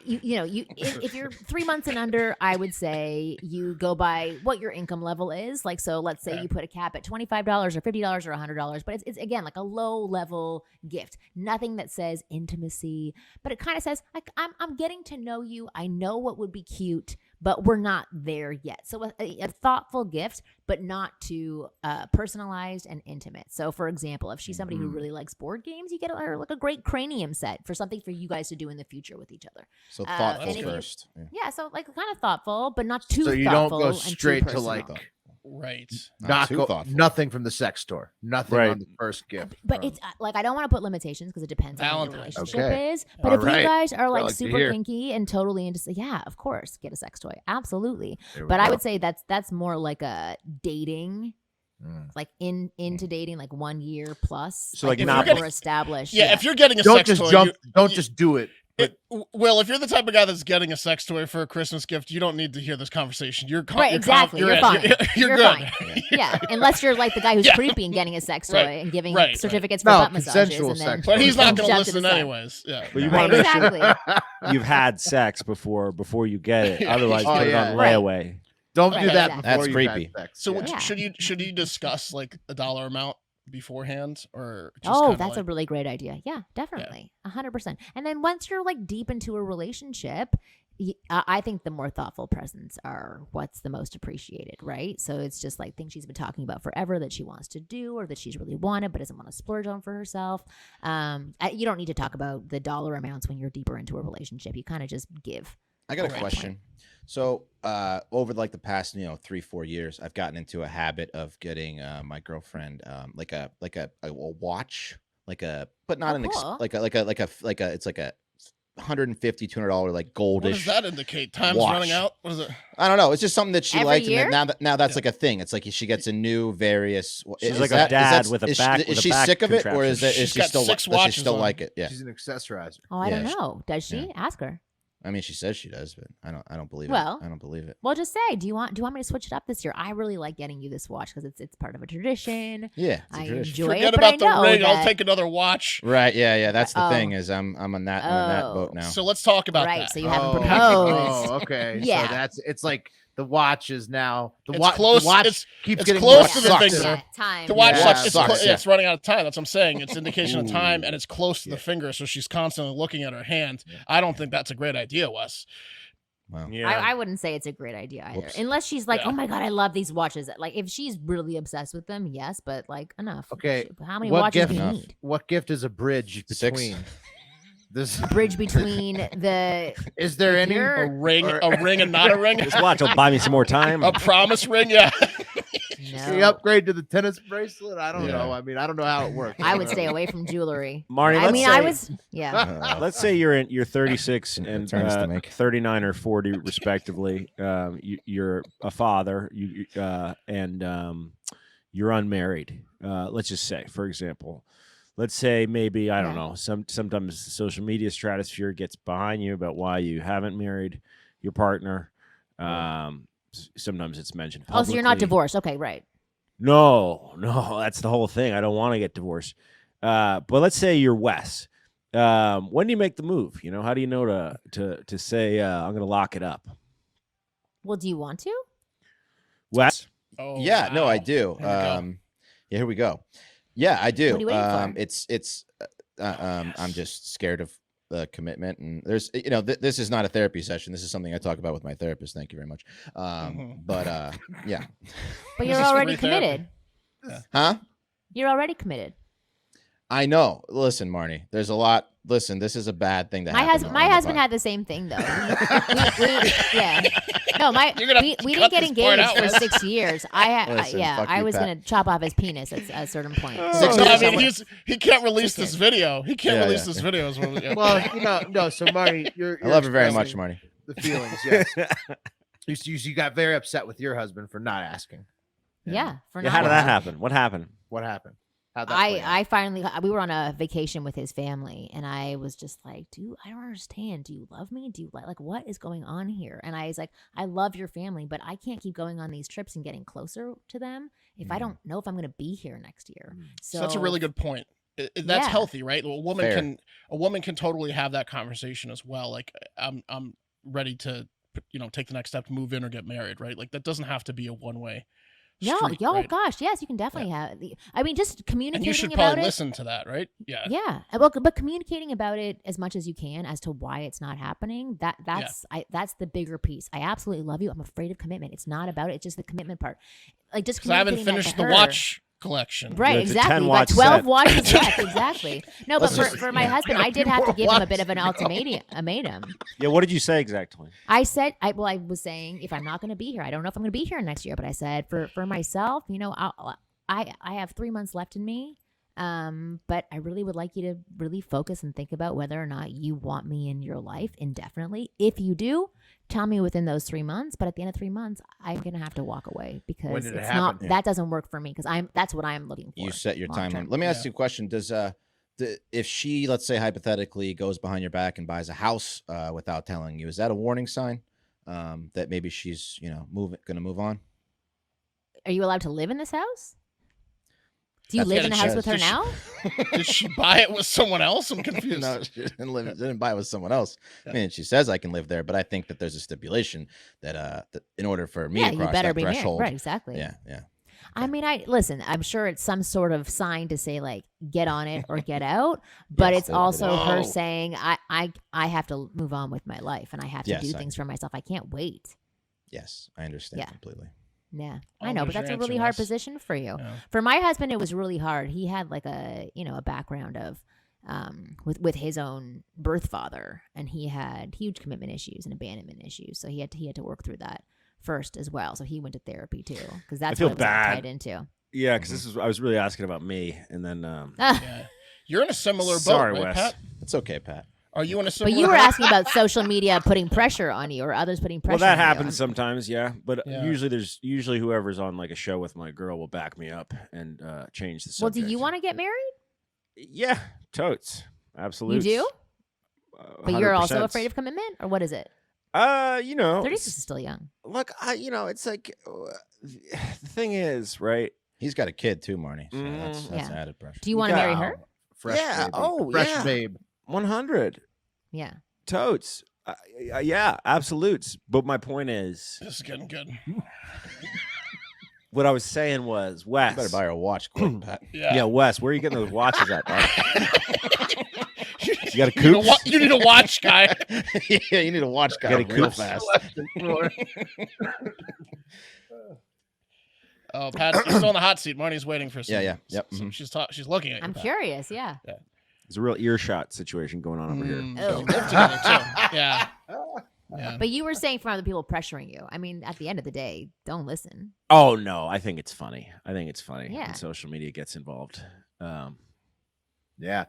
B: if you're 3 months and under, I would say you go by what your income level is. Like, so let's say
C: Okay.
B: you put a cap at $25 or $50 or $100, but it's again like a low level gift. Nothing that says intimacy, but it kind of says like I'm getting to know you. I know what would be cute, but we're not there yet. So a thoughtful gift, but not too personalized and intimate. So for example, if she's somebody who
E: Mhm.
B: really likes board games, you get her like a great cranium set for something for you guys to do in the future with each other.
A: So
B: and
A: thoughtful
B: if you-
A: first. Yeah.
B: Yeah, so like kind of thoughtful, but not too
E: So you don't
B: thoughtful
E: go
B: and too
E: straight to
B: personal.
E: like
C: Right.
A: Not too thoughtful.
E: nothing from the sex store. Nothing
D: Right.
E: on the first gift.
B: But
E: from-
B: it's like I don't want to put limitations because it depends on what your
C: Valentine's.
B: relationship
E: Okay.
B: is. But
E: All
B: if
E: right.
B: you guys are like
E: like to
B: super
E: hear.
B: kinky and totally into, yeah, of course, get a sex toy, absolutely.
E: There we
B: But I
E: go.
B: would say that's more like a dating,
E: Mm.
B: like into dating, like 1 year plus.
D: So, like,
B: if
D: not
B: you're
C: bef-
B: more established.
C: Yeah, if you're getting a
E: Don't
C: sex
E: just
C: toy,
E: jump. Don't
C: you-
E: just do it.
C: Well, if you're the type of guy that's getting a sex toy for a Christmas gift, you don't need to hear this conversation. You're
B: Right,
C: you're
B: exactly. You're
C: in.
B: fine.
C: You're
B: You're
C: good.
B: fine. Yeah, unless you're like the guy who's
C: Yeah.
B: creepy and getting a sex toy
C: Right,
B: and giving
C: right.
B: certificates for
E: No,
B: butt massages,
E: consensual
B: and then
E: sex
C: But he's not
B: jump
C: going to
B: to
C: listen
B: the side.
C: anyways. Yeah.
D: But you
B: Right,
D: want to make sure
B: exactly.
D: you've had sex before you get it.
C: Yeah.
D: Otherwise,
E: Oh,
D: put it
E: yeah.
D: on
B: Right.
D: layaway.
E: Don't
B: Right,
E: do that
B: exactly.
E: before
A: That's
E: you've had
A: creepy.
E: sex.
C: So
E: Yeah.
B: Yeah.
C: should you discuss like a dollar amount beforehand or just
B: Oh,
C: kinda
B: that's a
C: like,
B: really great idea. Yeah, definitely. 100%. And then once you're like deep into a relationship, I think the more thoughtful presents are what's the most appreciated, right? So it's just like things she's been talking about forever that she wants to do or that she's really wanted but doesn't want to splurge on for herself. You don't need to talk about the dollar amounts when you're deeper into a relationship. You kind of just give.
A: I got a
C: Right.
A: question. So, over like the past, 3-4 years, I've gotten into a habit of getting my girlfriend like a watch, but not
B: Oh,
A: an
B: cool.
A: it's like a $150-$200 like
C: what does
A: goldish.
C: that indicate? Time's
A: watch.
C: running out? What is it?
A: I don't know. It's just something that she
B: Every
A: liked,
B: year?
A: and now that's
C: Yeah.
A: like a thing. It's like she gets a new various.
D: She's
A: is
D: like a
A: that- is
D: dad
A: that-
D: with a
A: is
D: back-
A: She,
D: with
A: is
D: a
A: she
D: back
A: sick of it, or is
D: contraption.
A: it? Is
C: She's
A: she
C: got
A: still?
C: 6
A: Does she
C: watches
A: still
C: on.
A: like it? Yeah.
E: She's an accessorizer.
B: Oh, I don't
A: Yeah,
B: know. Does she?
A: yeah.
B: Ask her.
A: I mean, she says she does, but I don't believe
B: Well,
A: it. I don't believe it.
B: Well, just say, do you want me to switch it up this year? I really like getting you this watch because it's part of a tradition.
A: Yeah, it's a
B: I
A: tradition.
B: enjoy
C: Forget
B: it, but I
C: about the
B: know
C: ring. I'll
B: that-
C: take another watch.
A: Right. Yeah. That's the
B: Oh.
A: thing is I'm on that boat
B: Oh.
A: now.
C: So let's talk about
B: Right,
C: that.
B: so you haven't
E: Oh,
B: proposed.
E: Oh, okay.
B: Yeah.
E: So it's like the watch is now the
C: It's
E: watch.
C: close-
E: The watch
C: it's-
E: keeps
C: it's
E: getting
C: close
E: more
C: to the
E: sucked.
C: finger.
B: Yeah, time.
C: The watch
E: Yeah.
C: sucks. It's,
A: Sucks,
C: it's running out of time. That's what I'm saying. It's indication of time,
E: Ooh.
C: and it's close to the finger, so she's constantly looking at her hand. I don't think that's a great idea, Wes.
A: Wow.
D: Yeah.
B: I wouldn't say it's a great idea either,
A: Whoops.
B: unless she's like,
C: Yeah.
B: "Oh my god, I love these watches." Like, if she's really obsessed with them, yes, but like enough.
E: Okay,
B: How many
E: what
B: watches
E: gift?
B: do you
A: Enough.
B: need?
E: What gift is a bridge
A: 6.
E: between this?
B: Bridge between the.
E: Is there
B: If
E: any?
B: you're-
C: A ring,
E: Or-
C: a ring, and not a ring.
D: This watch will buy me some more time.
C: A promise ring, yeah.
E: Can you
B: No.
E: upgrade to the tennis bracelet? I don't
A: Yeah.
E: know. I mean, I don't know how it works.
B: I would stay away from jewelry.
D: Marnie,
B: I
D: let's
B: mean,
D: say,
B: I was. Yeah.
D: let's say you're 36
A: Yeah,
D: and
A: turns to make.
D: 39 or 40 respectively. You're a father. And you're unmarried. Let's just say, for example, let's say maybe I don't
B: Yeah.
D: know. Sometimes the social media stratosphere gets behind you about why you haven't married your partner. Sometimes it's mentioned.
B: Oh, so you're not
D: publicly.
B: divorced? Okay, right.
D: No, that's the whole thing. I don't want to get divorced. But let's say you're Wes. When do you make the move? You know, how do you know to say I'm going to lock it up?
B: Well, do you want to?
D: Wes?
C: Oh,
A: Yeah, no, I
C: wow.
A: do.
C: Here we go.
A: Yeah, here we go. Yeah, I do.
B: What are you waiting for?
A: It's I'm just scared of the commitment, and there's this is not a therapy session. This is something I talk about with my therapist. Thank you very much. But yeah,
B: But
C: This
B: you're
C: is
B: already
C: free therapy.
B: committed.
A: huh?
B: You're already committed.
A: I know. Listen, Marnie, there's a lot. Listen, this is a bad thing to
B: My
A: happen.
B: husband,
A: on the
B: husband
A: pod-
B: had the same thing though. Yeah. No,
C: You're gonna
B: we
C: cut
B: didn't get
C: this part
B: engaged
C: out,
B: for
C: Wes.
B: 6 years.
A: Listen, fuck
B: I
A: you,
B: was
A: Pat.
B: gonna chop off his penis at a certain point.
A: Six
C: No, I
A: years,
C: mean,
A: someone-
C: he can't release this video. He can't
A: Yeah,
C: release
A: yeah.
C: this video. Is what, yeah.
E: Well, no. So Marty, you're
A: I love her very much,
E: expressing
A: Marnie.
E: The feelings, yes. you got very upset with your husband for not asking.
B: Yeah. For
D: Yeah,
B: not
D: how did that happen? What happened?
E: What happened? How'd that play out?
B: I finally we were on a vacation with his family and I was just like, I don't understand. Do you love me? Do you like what is going on here? And I was like, I love your family, but I can't keep going on these trips and getting closer to them if I don't know if I'm going to be here next year. So
C: that's a really good point. That's
B: Yeah.
C: healthy, right? A woman
A: Fair.
C: can totally have that conversation as well. Like I'm ready to take the next step to move in or get married, right? Like that doesn't have to be a one-way
B: No,
C: street,
B: oh gosh, yes, you can definitely have. I mean, just
C: and
B: communicating
C: you should
B: about
C: probably
B: it.
C: listen to that, right? Yeah.
B: Yeah, well, but communicating about it as much as you can as to why it's not happening. That's the bigger piece. I absolutely love you. I'm afraid of commitment. It's not about it. It's just the commitment part. Like just
C: Because I haven't
B: communicating that
C: finished
B: to
C: the
B: her.
C: watch collection.
B: Right,
D: Yeah, it's a
B: exactly.
D: 10
B: You got
D: watch
B: 12
D: set.
B: watches left. Exactly. No, but
A: Let's
B: for my husband, I did have to give him a bit of an ultimatum.
D: Yeah, what did you say exactly?
B: I said, I was saying, if I'm not going to be here, I don't know if I'm going to be here next year. But I said, for myself, I have 3 months left in me. But I really would like you to really focus and think about whether or not you want me in your life indefinitely. If you do, tell me within those 3 months. But at the end of 3 months, I'm gonna have to walk away because
E: did it
B: it's
E: happen?
B: not
A: Yeah.
B: that doesn't work for me because that's what I'm looking for.
A: You set your
B: long
A: time
B: term.
A: limit. Let me ask
C: Yeah.
A: you a question. Does if she, let's say hypothetically, goes behind your back and buys a house without telling you, is that a warning sign that maybe she's gonna move on?
B: Are you allowed to live in this house? Do you
A: That's
B: live
A: what
B: in the
A: it
B: house
A: says.
B: with her
C: Does she-
B: now?
C: Did she buy it with someone else? I'm confused.
A: No, she didn't buy it with someone else.
C: Yeah.
A: I mean, she says I can live there, but I think that there's a stipulation that in order for me
B: Yeah,
A: to
B: you
A: cross
B: better
A: that
B: be
A: threshold,
B: married. Right, exactly.
A: yeah.
B: I mean, listen. I'm sure it's some sort of sign to say like get on it or get out, but
A: Yes,
B: it's
A: that-
B: also her
C: Whoa.
B: saying I have to move on with my life and I have to
A: Yes,
B: do
A: I-
B: things for myself. I can't wait.
A: Yes, I understand
B: Yeah.
A: completely.
B: Yeah,
C: Oh,
B: I know,
C: there's
B: but that's
C: your
B: a really
C: answer,
B: hard
C: Wes.
B: position for you.
C: Yeah.
B: For my husband, it was really hard. He had like a background of with his own birth father, and he had huge commitment issues and abandonment issues. So he had to work through that first as well. So he went to therapy too because that's
D: feel
B: what it was all
D: bad.
B: tied into.
D: Yeah, because I was really asking about me, and then
C: Yeah. You're in a similar boat,
D: Sorry,
C: right,
D: Wes.
C: Pat?
A: It's okay, Pat.
C: Are you in a
B: But
C: similar
B: you were
C: boat?
B: asking about social media putting pressure on you or others putting pressure.
D: well, that
B: on you.
D: happens sometimes, yeah. But
C: Yeah.
D: usually whoever's on like a show with my girl will back me up and change the
B: Well,
D: subject.
B: do you want to get married?
D: Yeah, totes, absolutely.
B: You do? But you're also afraid of commitment, or what is it? 36 is still young.
D: look, it's like the thing is, right?
A: He's got a kid too, Marnie. So that's
B: Yeah.
A: added pressure.
B: Do you want to marry her?
E: Fresh
D: Yeah,
E: baby.
D: oh,
E: Fresh
D: yeah.
E: babe.
D: 100
B: Yeah.
D: totes. Yeah, absolutes. But my point is,
C: This is getting good.
D: what I was saying was, Wes.
A: You better buy her a watch quick, Pat.
C: Yeah.
D: Yeah, Wes, where are you getting those watches at, dog? You got a
C: You need,
D: coops?
C: you need a watch, guy.
A: Yeah, you need to watch guy
D: Gotta
A: real
D: coops.
A: fast.
C: Oh, Pat, you're still in the hot seat. Marnie's waiting for some.
A: Yeah. Yep.
C: She's looking at you.
B: I'm
C: Pat.
B: curious. Yeah.
D: There's a real earshot situation going on over here.
C: Mm,
B: Oh.
C: you live together too. Yeah. Yeah.
B: But you were saying from other people pressuring you. I mean, at the end of the day, don't listen.
D: Oh no, I think it's funny.
B: Yeah.
D: When social media gets involved.
E: Yeah.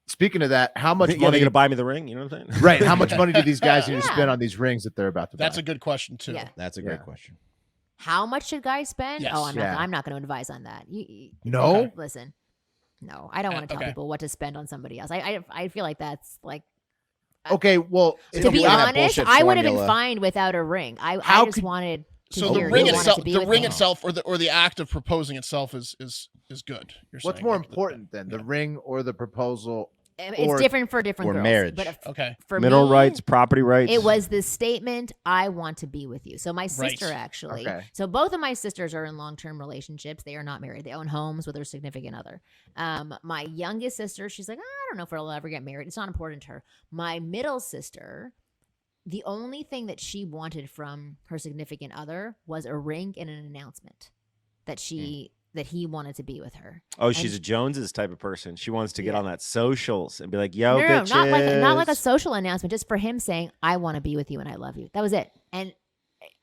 E: Speaking of that, how much
D: They're
E: money?
D: gonna buy me the ring? You know what I'm saying?
E: Right. How much money do these guys need to
B: Yeah.
E: spend on these rings that they're about to buy?
C: That's a good question too.
B: Yeah.
A: That's a great question.
B: How much should guys spend?
C: Yes.
B: Oh, I'm
E: Yeah.
B: not. I'm not going to advise on that.
E: No?
C: Okay.
B: Listen. No, I don't want to tell
C: Okay.
B: people what to spend on somebody else. I feel like that's like.
E: Okay. Well,
A: So
B: To be
A: That
B: honest,
A: bullshit
B: I would have been
A: formula.
B: fine without a ring. I
E: How
B: just
E: could-
B: wanted to
C: So the
B: hear
C: ring
B: you wanted
C: itself,
B: to be
C: the
B: with
C: ring
B: me.
C: itself, or the act of proposing itself is good. You're
E: what's
C: saying.
E: more
C: Like,
E: important then, the ring or the proposal?
B: It's
E: or-
B: different for different
A: or
B: girls.
A: marriage.
B: But
C: Okay.
B: for
D: Mineral
B: me,
D: rights, property rights.
B: it was the statement, I want to be with you. So my sister
C: Right.
B: actually.
E: Okay.
B: So both of my sisters are in long-term relationships. They are not married. They own homes with their significant other. My youngest sister, she's like, I don't know if I'll ever get married. It's not important to her. My middle sister, the only thing that she wanted from her significant other was a ring and an announcement that he wanted to be with her.
D: Oh, she's
B: and-
D: a Joneses type of person. She wants to get
B: Yeah.
D: on that socials and be like, "Yo,
B: no,
D: bitches."
B: not like a social announcement, just for him saying, I want to be with you and I love you. That was it. And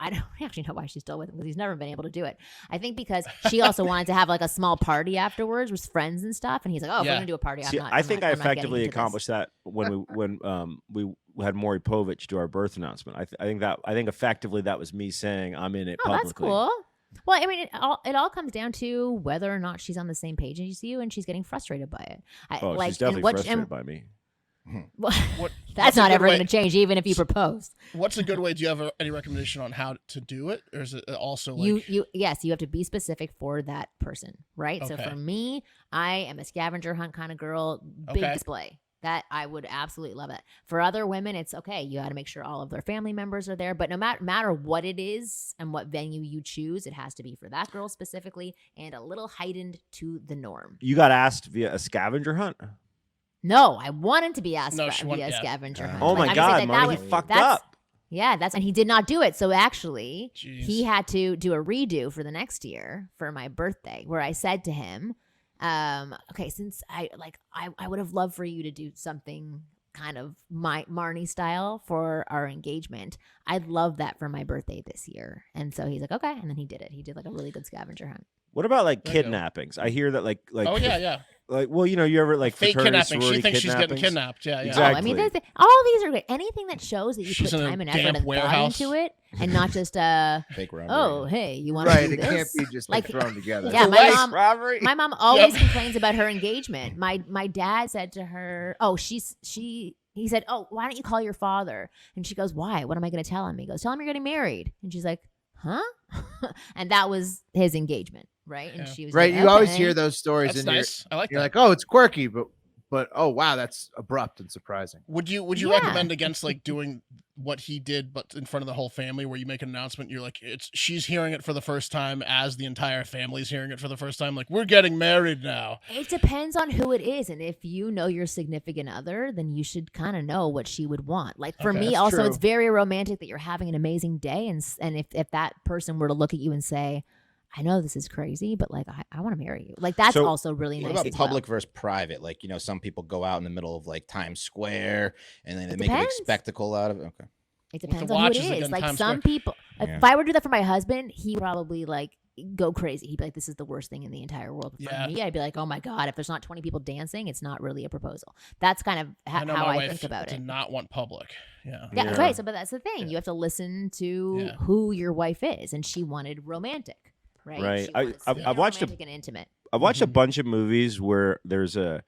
B: I don't actually know why she's still with him because he's never been able to do it. I think because she also wanted to have like a small party afterwards with friends and stuff. And he's like, oh, if we're
C: Yeah.
B: going to do a party,
D: See,
B: I'm not.
D: I
B: I'm
D: think
B: not-
D: I
B: I'm not getting
D: effectively
B: into this."
D: accomplished that when we had Maury Povich do our birth announcement. I think effectively that was me saying I'm in it
B: Oh,
D: publicly.
B: that's cool. Well, I mean, it all comes down to whether or not she's on the same page as you and she's getting frustrated by it.
D: Oh,
B: like,
D: she's definitely
B: and what,
D: frustrated
B: and,
D: by me.
C: What?
B: that's
C: what's a
B: not
C: good
B: ever
C: way-
B: going to change, even if you propose.
C: What's a good way? Do you have any recommendation on how to do it, or is it also like
B: Yes, you have to be specific for that person, right? So
C: Okay.
B: for me, I am a scavenger hunt kind of girl, big
C: Okay.
B: display. That I would absolutely love it. For other women, it's okay. You got to make sure all of their family members are there. But no matter what it is and what venue you choose, it has to be for that girl specifically and a little heightened to the norm.
D: You got asked via a scavenger hunt.
B: No, I wanted to be asked
C: No, she
B: via
C: yeah.
B: scavenger hunt.
D: Oh
B: Like,
D: my
B: I'm just
D: God,
B: saying that
D: Marnie,
B: was-
D: he fucked
B: that's-
D: up.
B: Yeah, and he did not do it. So actually,
C: Jeez.
B: he had to do a redo for the next year for my birthday, where I said to him, okay, since I would have loved for you to do something kind of my Marnie style for our engagement. I'd love that for my birthday this year. And so he's like, okay. And then he did it. He did like a really good scavenger hunt.
D: What about like
C: There you go.
D: kidnappings? I hear that like
C: Oh yeah.
D: like well, you ever like
C: Fake
D: fraternity,
C: kidnapping. She
D: sorority
C: thinks she's getting
D: kidnappings?
C: kidnapped. Yeah.
D: Exactly.
B: Oh, I mean, all these are good. Anything that shows that you
C: She's
B: put
C: in a
B: time and
C: damp
B: effort and thought
C: warehouse.
B: into it, and not just
A: Fake robbery.
B: oh, hey, you want
E: Right.
B: to do
E: It
B: this?
E: can't be just like
B: Like-
E: thrown together.
B: Yeah, my
C: Nice
B: mom.
D: robbery.
B: My mom always
C: Yep.
B: complains about her engagement. My dad said to her, "Oh, he said, "Oh, why don't you call your father?" And she goes, "Why? What am I going to tell him?" He goes, "Tell him you're getting married." And she's like, "Huh?" And that was his engagement, right? And
C: Yeah.
B: she was
E: Right.
B: like,
E: You always
B: "Okay."
E: hear those stories
C: That's
E: and
C: nice. I like
E: you're
C: that.
E: like, oh, it's quirky, but oh wow, that's abrupt and surprising.
C: Would you
B: Yeah.
C: recommend against like doing what he did, but in front of the whole family, where you make an announcement? You're like, she's hearing it for the first time, as the entire family's hearing it for the first time. Like, we're getting married now.
B: It depends on who it is, and if you know your significant other, then you should kind of know what she would want. Like for
C: Okay.
B: me,
E: That's
B: also,
E: true.
B: it's very romantic that you're having an amazing day, and if that person were to look at you and say, "I know this is crazy, but like I want to marry you," like that's
D: So,
B: also really
A: What
B: nice.
A: about
B: as well.
A: public versus private? Like, some people go out in the middle of like Times Square and then they
B: It
A: make a big
B: depends.
A: spectacle out of it. Okay.
B: It
C: the
B: depends on who it
C: watches
B: is.
C: again,
B: Like
C: Times
B: some
C: Square.
B: people,
A: Yeah.
B: if I were to do that for my husband, he probably like go crazy. He'd be like, "This is the worst thing in the entire world." But for
C: Yeah.
B: me, I'd be like, "Oh my god, if there's not 20 people dancing, it's not really a proposal." That's kind of
C: I know
B: how
C: my
B: I
C: wife
B: think about
C: did
B: it.
C: not want public. Yeah.
B: Yeah,
D: Yeah.
B: right. So, but that's the thing.
C: Yeah.
B: You have to listen to
C: Yeah.
B: who your wife is, and she wanted romantic, right?
D: Right.
B: She
D: I-
B: wanted
D: I've
B: something
D: watched a-
B: romantic and intimate.
D: I've watched a
C: Mhm.
D: bunch of movies where there's a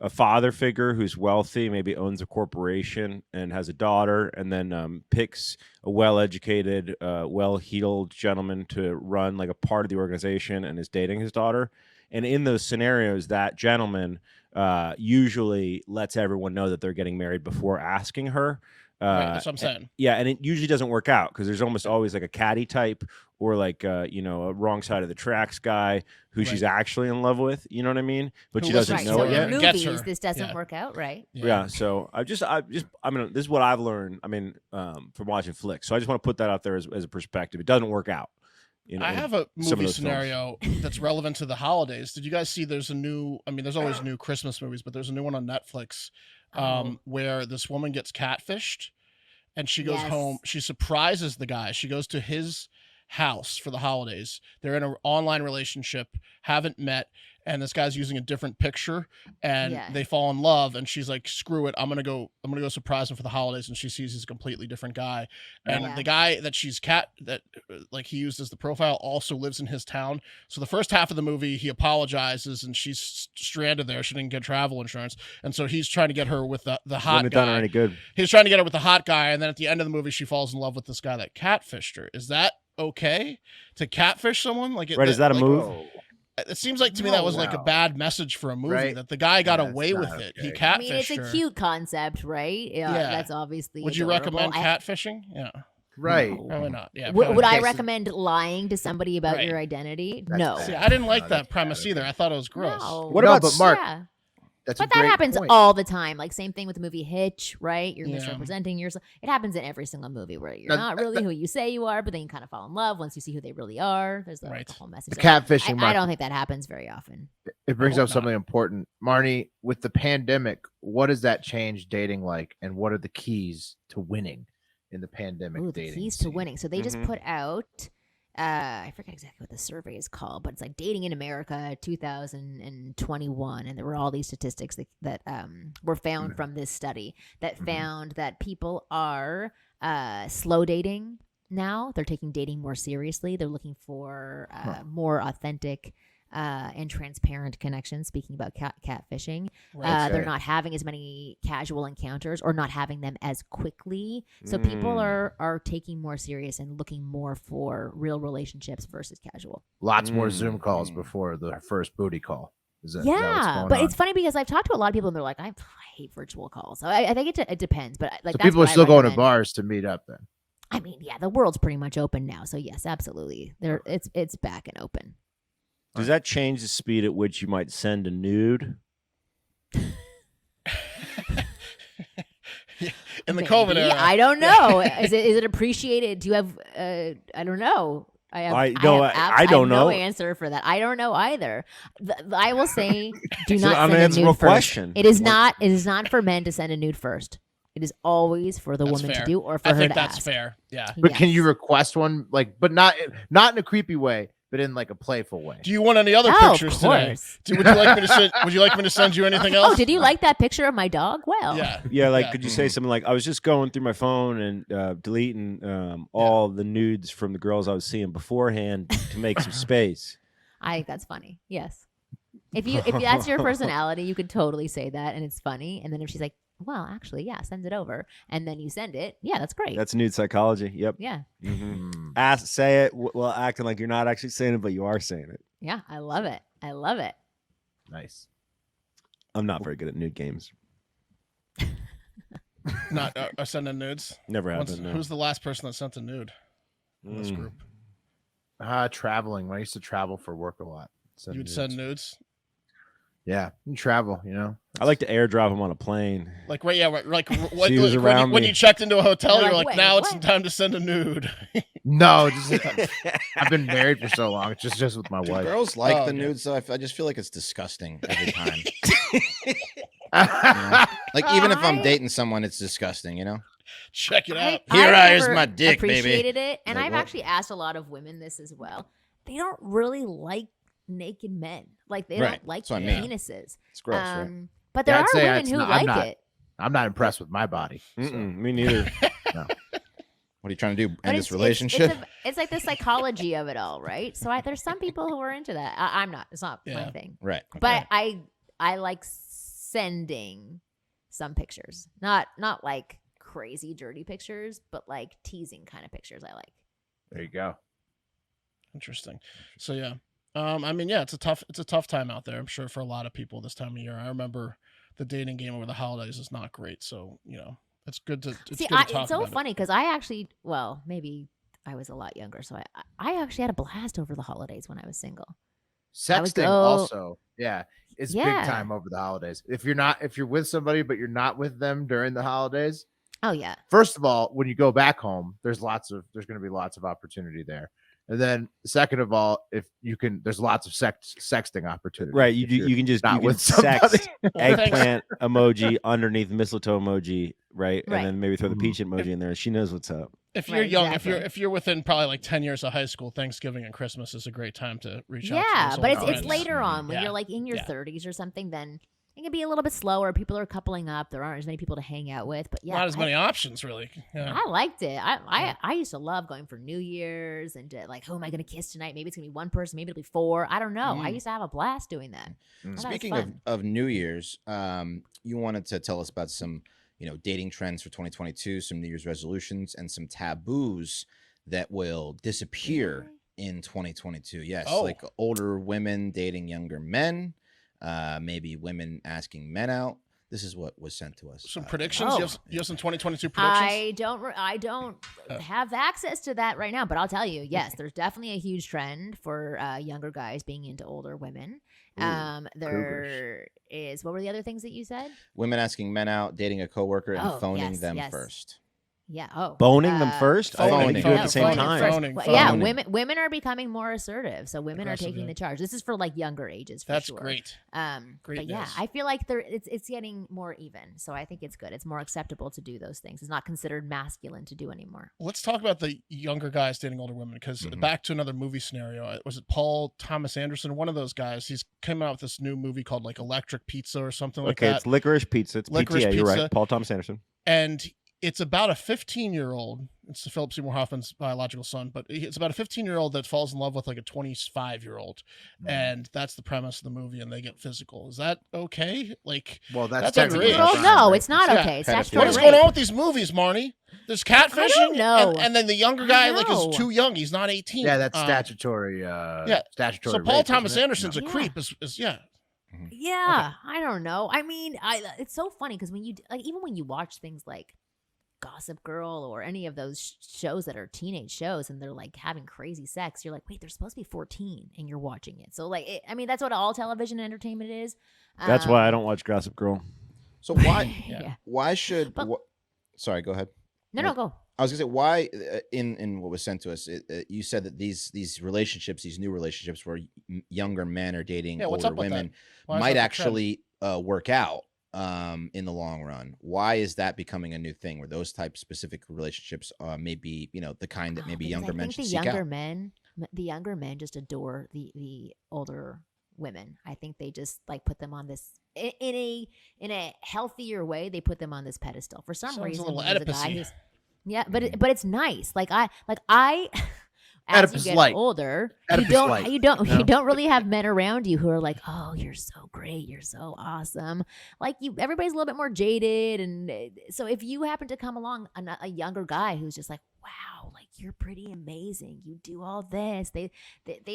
D: father figure who's wealthy, maybe owns a corporation and has a daughter, and then picks a well-educated, well-heeled gentleman to run like a part of the organization and is dating his daughter. And in those scenarios, that gentleman usually lets everyone know that they're getting married before asking her.
C: Right, that's what I'm saying.
D: Yeah, and it usually doesn't work out because there's almost always like a catty type or like you know, a wrong side of the tracks guy who she's actually in love with. You know what I mean? But
C: Who
D: she doesn't
C: listens
B: Right.
D: know
C: to
B: So
D: it
C: her
B: in
D: yet.
C: and gets
B: movies,
C: her.
B: this doesn't
C: Yeah.
B: work out, right?
D: Yeah. So I mean, this is what I've learned. I mean, from watching flicks. So I just want to put that out there as a perspective. It doesn't work out. You know,
C: I have a
D: some of
C: movie
D: those films.
C: scenario that's relevant to the holidays. Did you guys see there's a new, I mean, there's always new Christmas movies, but there's a new one on Netflix where this woman gets catfished and she goes home. She surprises the guy. She goes to his house for the holidays. They're in an online relationship, haven't met, and this guy's using a different picture and they fall in love and she's like, screw it, I'm gonna go surprise him for the holidays, and she sees he's a completely different guy. And the guy that like he used as the profile also lives in his town. So the first half of the movie he apologizes and she's stranded there. She didn't get travel insurance, and so he's trying to get her with the hot
D: Wouldn't have
C: guy.
D: done her any good.
C: He's trying to get her with the hot guy, and then at the end of the movie she falls in love with this guy that catfished her. Is that okay to catfish someone? Like,
D: Right? Is that a move?
C: It seems like to me that was like a bad message for a movie, that the guy got away with it. He catfished
B: I mean, it's a cute concept, right? Yeah, that's obviously.
C: Would you recommend catfishing? Yeah.
E: Right.
C: Probably not. Yeah.
B: Would I recommend lying to somebody about your identity? No.
C: See, I didn't like that premise either. I thought it was gross.
B: No.
E: What about Mark?
B: Yeah.
E: That's
B: but
E: a great
B: that happens
E: point.
B: all the time. Like same thing with the movie Hitch, right? You're misrepresenting yourself. It happens in every single movie where you're not really who you say you are, but then you kind of fall in love once you see who they really are. There's the whole message.
E: The catfishing.
B: I don't think that happens very often.
E: It brings up something important, Marnie. With the pandemic, what does that change dating like, and what are the keys to winning in the pandemic?
B: Ooh,
E: dating
B: the keys
E: scene?
B: to winning. So they just put out. I forget exactly what the survey is called, but it's like Dating in America 2021, and there were all these statistics that were found from this study that found that people are slow dating now. They're taking dating more seriously. They're looking for more authentic and transparent connections. Speaking about catfishing, they're not having as many casual encounters or not having them as quickly. So people are taking more serious and looking more for real relationships versus casual.
E: Lots more Zoom calls before the first booty call. Is that what's going
B: but
E: on?
B: it's funny because I've talked to a lot of people and they're like, I hate virtual calls. So I think it depends, but like
E: so
B: that's
E: people are
B: what I
E: still going to
B: recommend.
E: bars to meet up then.
B: I mean, yeah, the world's pretty much open now, so yes, absolutely. It's back and open.
D: Does that change the speed at which you might send a nude?
C: In the COVID era,
B: I don't know. Is it appreciated? Do you have? I don't know. I
D: don't know.
B: No answer for that. I don't know either. I will say, do
D: It's
B: not
D: an
B: send a
D: unanswerable
B: nude first.
D: question.
B: It is not. It is not for men to send a nude first. It is always for the woman to do or for
C: I
B: her
C: think
B: to
C: that's
B: ask.
C: fair. Yeah.
E: But can you request one, like, but not in a creepy way, but in like a playful way?
C: Do you want any other pictures today? Would you like me to send? Would you like me to send you anything else?
B: Oh, did you like that picture of my dog? Well,
D: yeah. Like, could you say something like, "I was just going through my phone and deleting all the nudes from the girls I was seeing beforehand to make some space."
B: I think that's funny. Yes, if that's your personality, you could totally say that, and it's funny. And then if she's like, "Well, actually, yeah, send it over," and then you send it, yeah, that's great.
D: That's nude psychology. Yep.
B: Yeah.
D: Say it while acting like you're not actually saying it, but you are saying it.
B: Yeah, I love it. I love it.
E: Nice.
D: I'm not very good at nude games.
C: Not sending nudes.
D: Never have been. No.
C: Who's the last person that sent a nude in this group?
E: Traveling. When I used to travel for work a lot.
C: You'd send nudes.
E: Yeah, you travel. You know,
D: I like to airdrop them on a plane.
C: Like when you checked into a hotel, you're like, now it's time to send a nude.
E: No, I've been married for so long. It's just with my wife.
A: Girls like the nudes, though. I just feel like it's disgusting every time. Like even if I'm dating someone, it's disgusting. You know.
C: Check it out.
A: Here's my dick, baby.
B: Appreciated it, and
A: Like,
B: I've actually asked a lot of women this as well. They don't really like naked men. Like they don't like penises.
A: It's gross, right?
B: But there are women who like it.
E: I'm not impressed with my body.
D: Me neither.
E: No.
A: What are you trying to do? End this relationship?
B: It's like the psychology of it all, right? So there's some people who are into that. I'm not. It's not my thing.
A: Right.
B: But I like sending some pictures. Not like crazy dirty pictures, but like teasing kind of pictures I like.
E: There you go.
C: Interesting. So yeah. I mean, yeah, it's a tough time out there, I'm sure, for a lot of people this time of year. I remember the dating game over the holidays is not great. So, you know, It's good to
B: See,
C: talk
B: it's so
C: about
B: funny because I actually, well, maybe I was a lot younger, so I actually had a blast over the holidays when I was single.
E: Sexting
B: go-
E: also, it's big
B: Yeah.
E: time over the holidays. If you're with somebody but you're not with them during the holidays,
B: Oh yeah.
E: first of all, when you go back home, there's going to be lots of opportunity there. And then second of all, if you can, there's lots of sexting opportunities.
D: Right.
E: if you're
D: You can just
E: not
D: you can
E: with somebody.
D: sext
C: Well, thanks.
D: eggplant emoji underneath mistletoe emoji, right?
B: Right.
D: And then maybe throw the
E: Mhm.
D: peach emoji in there. She knows what's up.
C: If you're
B: Right,
C: young,
B: exactly.
C: if you're within probably like 10 years of high school, Thanksgiving and Christmas is a great time to reach out to
B: Yeah,
C: those
B: but
C: old
B: it's
C: friends.
B: later on when
C: Yeah.
B: you're like in your
C: Yeah.
B: 30s or something. Then it can be a little bit slower. People are coupling up. There aren't as many people to hang out with. But yeah,
C: Not as many options, really. Yeah.
B: I liked it. I used to love going for New Year's and like, who am I going to kiss tonight? Maybe it's going to be one person. Maybe it'll be four. I don't know. I used to have a blast doing that. I thought it was
A: Speaking
B: fun.
A: of New Year's, you wanted to tell us about some, dating trends for 2022, some New Year's resolutions, and some taboos that will disappear in 2022. Yes,
C: Oh.
A: like older women dating younger men, maybe women asking men out. This is what was sent to us.
C: Some predictions?
B: Oh.
C: You have some 2022 predictions?
B: I don't have access to that right now, but I'll tell you, yes, there's definitely a huge trend for younger guys being into older women. There is, what were the other things that you said?
A: Women asking men out, dating a coworker, and
B: Oh,
A: phoning
B: yes,
A: them
B: yes.
A: first.
B: Yeah. Oh,
D: Boning them first? I
A: phoning.
D: think do it at the same
B: phoning
D: time.
B: first.
C: Phoning,
B: Well,
C: phoning.
B: yeah,
A: Phoning.
B: women are becoming more assertive, so women are
C: Aggressive,
B: taking
C: yeah.
B: the charge. This is for like younger ages, for
C: That's
B: sure.
C: great. Great
B: But yeah,
C: news.
B: I feel like it's getting more even, so I think it's good. It's more acceptable to do those things. It's not considered masculine to do anymore.
C: Let's talk about the younger guys dating older women because
A: Mhm.
C: back to another movie scenario. Was it Paul Thomas Anderson? One of those guys. He's came out with this new movie called like Electric Pizza or something like
D: Okay,
C: that.
D: it's licorice pizza. It's
C: Licorice
D: PTA. You're
C: Pizza.
D: right. Paul Thomas Anderson.
C: And it's about a 15-year-old. It's Philip Seymour Hoffman's biological son, but it's about a 15-year-old that falls in love with like a 25-year-old, and that's the premise of the movie. And they get physical. Is that okay? Like,
E: Well,
C: That's
E: technically
C: unreal.
E: not
B: No,
E: right.
B: it's not
C: Yeah.
B: okay. It's
A: Pedophilia.
B: statutory
C: what is
B: rape.
C: going on with these movies, Marnie? There's catfishing,
B: know.
C: and then the younger
B: I
C: guy like
B: know.
C: is too young. He's not 18.
E: Yeah, that's statutory. Statutory.
C: So Paul
E: rape,
C: Thomas
E: isn't it?
C: Anderson's a
B: Yeah.
C: creep. Is yeah.
B: Yeah, I don't know. I mean, it's so funny because when you like, even when you watch things like Gossip Girl or any of those shows that are teenage shows and they're like having crazy sex, you're like, wait, they're supposed to be 14 and you're watching it. So like, I mean, that's what all television entertainment is.
D: That's why I don't watch Gossip Girl.
A: So why
B: Yeah.
A: why should
B: But-
A: sorry, go ahead.
B: No, go.
A: I was gonna say why in what was sent to us, you said that these relationships, these new relationships, where younger men are dating
C: Yeah, what's
A: older
C: up with that?
A: women,
C: Why is
A: might
C: that the trend?
A: actually work out in the long run. Why is that becoming a new thing? Where those type specific relationships may be, the kind that maybe
B: Because
A: younger
B: I
A: men
B: think
A: should
B: the
A: seek
B: younger
A: out.
B: men, the younger men just adore the older women. I think they just like put them on this in a healthier way. They put them on this pedestal for some
C: Sounds a
B: reason.
C: little
B: there's guy
C: Oedipus-y.
B: who's- yeah, but it's nice. Like I as
E: Oedipus
B: you get
E: light.
B: older,
E: Oedipus light,
B: you don't
E: you know?
B: you don't really have men around you who are like, oh, you're so great, you're so awesome. Like everybody's a little bit more jaded, and so if you happen to come along a younger guy who's just like, wow, like you're pretty amazing, you do all this, they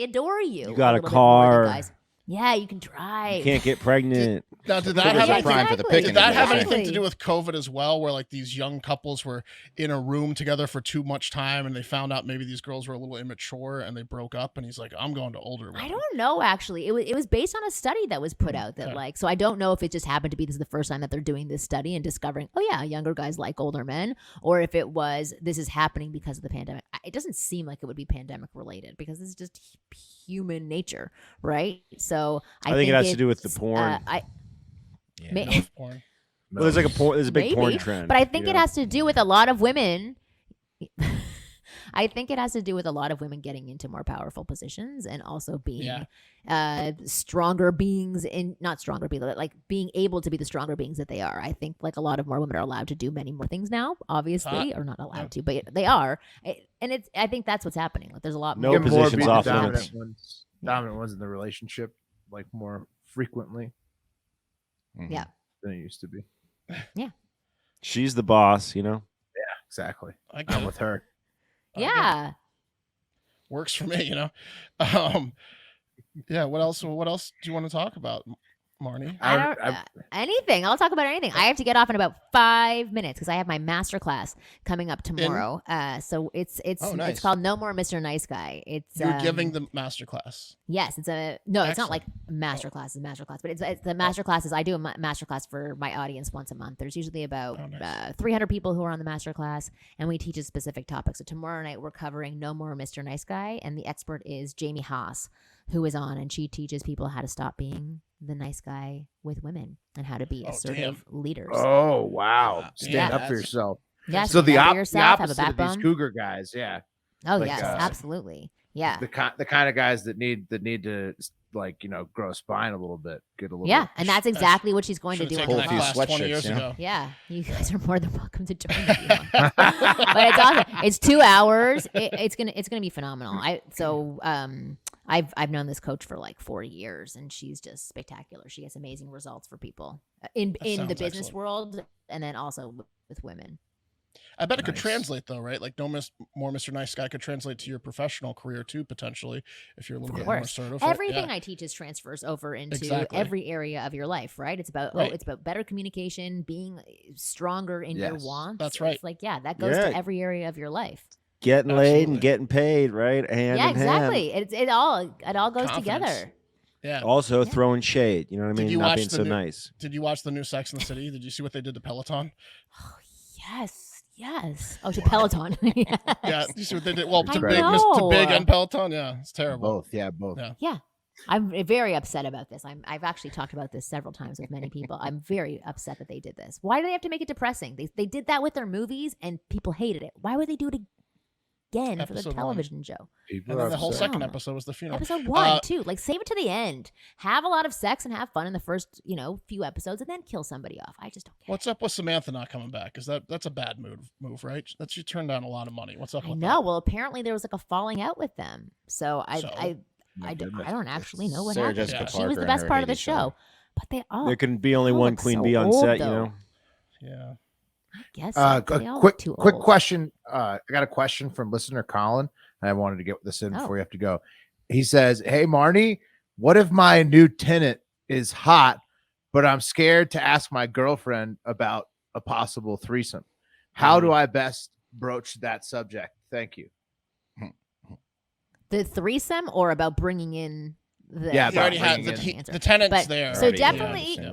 B: adore you.
D: You got a
B: little bit more than
D: car.
B: guys. Yeah, you can drive.
D: You can't get pregnant.
C: Now, did that
A: Triggers
C: have
A: are
C: anything?
A: prime for the
B: exactly.
A: picking.
C: Did that have
A: Right.
C: anything to do with COVID as well, where like these young couples were in a room together for too much time and they found out maybe these girls were a little immature and they broke up and he's like, I'm going to older women.
B: I don't know, actually. It was based on a study that was put out that
C: Okay.
B: like, so I don't know if it just happened to be this is the first time that they're doing this study and discovering, oh yeah, younger guys like older men, or if it was this is happening because of the pandemic. It doesn't seem like it would be pandemic related because this is just human nature, right? So
D: I think it has to do with the
B: it's,
D: porn.
A: Yeah.
B: may-
C: Enough porn.
D: Well, there's like there's a big porn
B: Maybe,
D: trend.
B: but I think
D: you
B: it
D: know?
B: has to do with a lot of women. I think it has to do with a lot of women getting into more powerful positions and also being stronger beings not stronger beings, like being able to be the stronger beings that they are. I think like a lot of more women are allowed to do many more things now, obviously, or not allowed to, but they are. And I think that's what's happening. Like there's a lot
D: No
B: more.
E: Get more
D: positions
E: be the
D: off
E: dominant
D: limits.
E: ones in the relationship, like more frequently
A: Mhm.
B: Yeah.
E: than it used to be.
D: She's the boss,
E: Exactly.
C: I get
E: I'm
C: it.
E: with her.
C: I get it.
B: Yeah.
C: Works for me, Yeah, what else do you want to talk about? Marnie?
B: I don't anything. I'll talk about anything. I have to get off in about 5 minutes because I have my master class coming up tomorrow. So it's
A: nice.
B: it's called No More Mr. Nice Guy. It's
C: You're giving the master class.
B: Yes, it's not like master class is master class, but it's the master classes. I do a master class for my audience once a month. There's usually about 300 people who are on the master class, and we teach a specific topic. So tomorrow night we're covering No More Mr. Nice Guy, and the expert is Jamie Haas, who is on, and she teaches people how to stop being the nice guy with women and how to be assertive leaders.
E: Oh wow! Stand
B: Yeah.
E: up for yourself.
B: Yes,
E: So the
B: stand up for yourself, have a
E: opposite of these
B: backbone.
E: cougar guys, yeah.
B: Oh
E: like,
B: yes, absolutely. Yeah.
E: The kind of guys that need to grow a spine a little bit, get a little.
B: Yeah,
E: bit.
B: and that's exactly what she's going to
C: Should've
B: do.
C: taken
B: in
C: that
B: the
A: Pull a
B: class.
A: few
C: class 20 years
A: sweatshirts, you know?
C: ago.
B: Yeah, you guys are more than welcome to join if you want. But it's awesome. It's 2 hours. It's gonna be phenomenal. I've known this coach for like 4 years, and she's just spectacular. She gets amazing results for people in the
C: sounds
B: business
C: excellent.
B: world, and then also with women.
C: I bet it could
E: Nice.
C: translate though, right? Like more Mr. Nice Guy could translate to your professional career too, potentially, if you're a little
B: Of
C: bit more
B: course.
C: assertive.
B: Everything I teach is transfers over into
C: Exactly.
B: every area of your life, right? It's about
C: Right.
B: it's about better communication, being stronger in your
E: Yes.
B: wants.
C: That's right.
B: It's like that goes
D: Yeah.
B: to every area of your life.
D: Getting laid
C: Absolutely.
D: and getting paid, right? Hand
B: Yeah,
D: in hand.
B: exactly. It all goes
C: Confidence.
B: together.
C: Yeah.
D: Also
B: Yeah.
D: throwing shade. You know what I
C: Did
D: mean?
C: you
D: Not
C: watch
D: being
C: the
D: so
C: new-
D: nice.
C: Did you watch the new Sex in the City? Did you see what they did to Peloton?
B: Yes. Oh, to Peloton. Yes.
C: Yeah, you see what they did? Well,
B: I
C: to
B: know.
C: Big and Peloton. Yeah, it's terrible.
E: both. Yeah, both.
C: Yeah.
B: Yeah. I'm very upset about this. I've actually talked about this several times with many people. I'm very upset that they did this. Why do they have to make it depressing? They did that with their movies and people hated it. Why would they do it again for the
C: Episode one.
B: television show?
E: People
C: And
E: are
C: then the whole
E: upset.
C: second
B: Yeah.
C: episode was the funeral.
B: Episode 1, 2. Like save it to the end. Have a lot of sex and have fun in the first, few episodes and then kill somebody off. I just don't get
C: What's up with Samantha not coming back? Is that's a bad move, right? That she turned down a lot of money. What's up
B: I
C: with
B: know.
C: that?
B: Well, apparently there was like a falling out with them. So
C: So?
E: My
B: I
E: goodness.
B: don't actually know what
A: Sarah
B: happened.
A: Jessica
B: She was
A: Parker
B: the
A: and
B: best
A: her
B: part of the
A: Hades
B: show. But they all
D: There can be only
B: all
D: one
B: look
D: queen
B: so
D: bee on
B: old,
D: set,
B: though.
D: you know?
C: Yeah.
B: I guess
E: A
B: they all look
E: quick
B: too
E: quick
B: old.
E: question. I got a question from listener Colin, and I wanted to get this in
B: Oh.
E: before you have to go. He says, "Hey Marnie, what if my new tenant is hot, but I'm scared to ask my girlfriend about a possible threesome? How do I best broach that subject? Thank you."
B: The threesome or about bringing in the
E: Yeah,
C: He already had
E: bringing in-
C: the tenants
B: But-
C: there.
B: so
C: already,
B: definitely-
C: Yeah.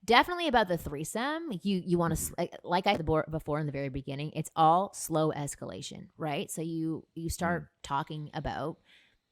B: Definitely about the threesome. You want to like I said before in the very beginning. It's all slow escalation, right? So you start talking about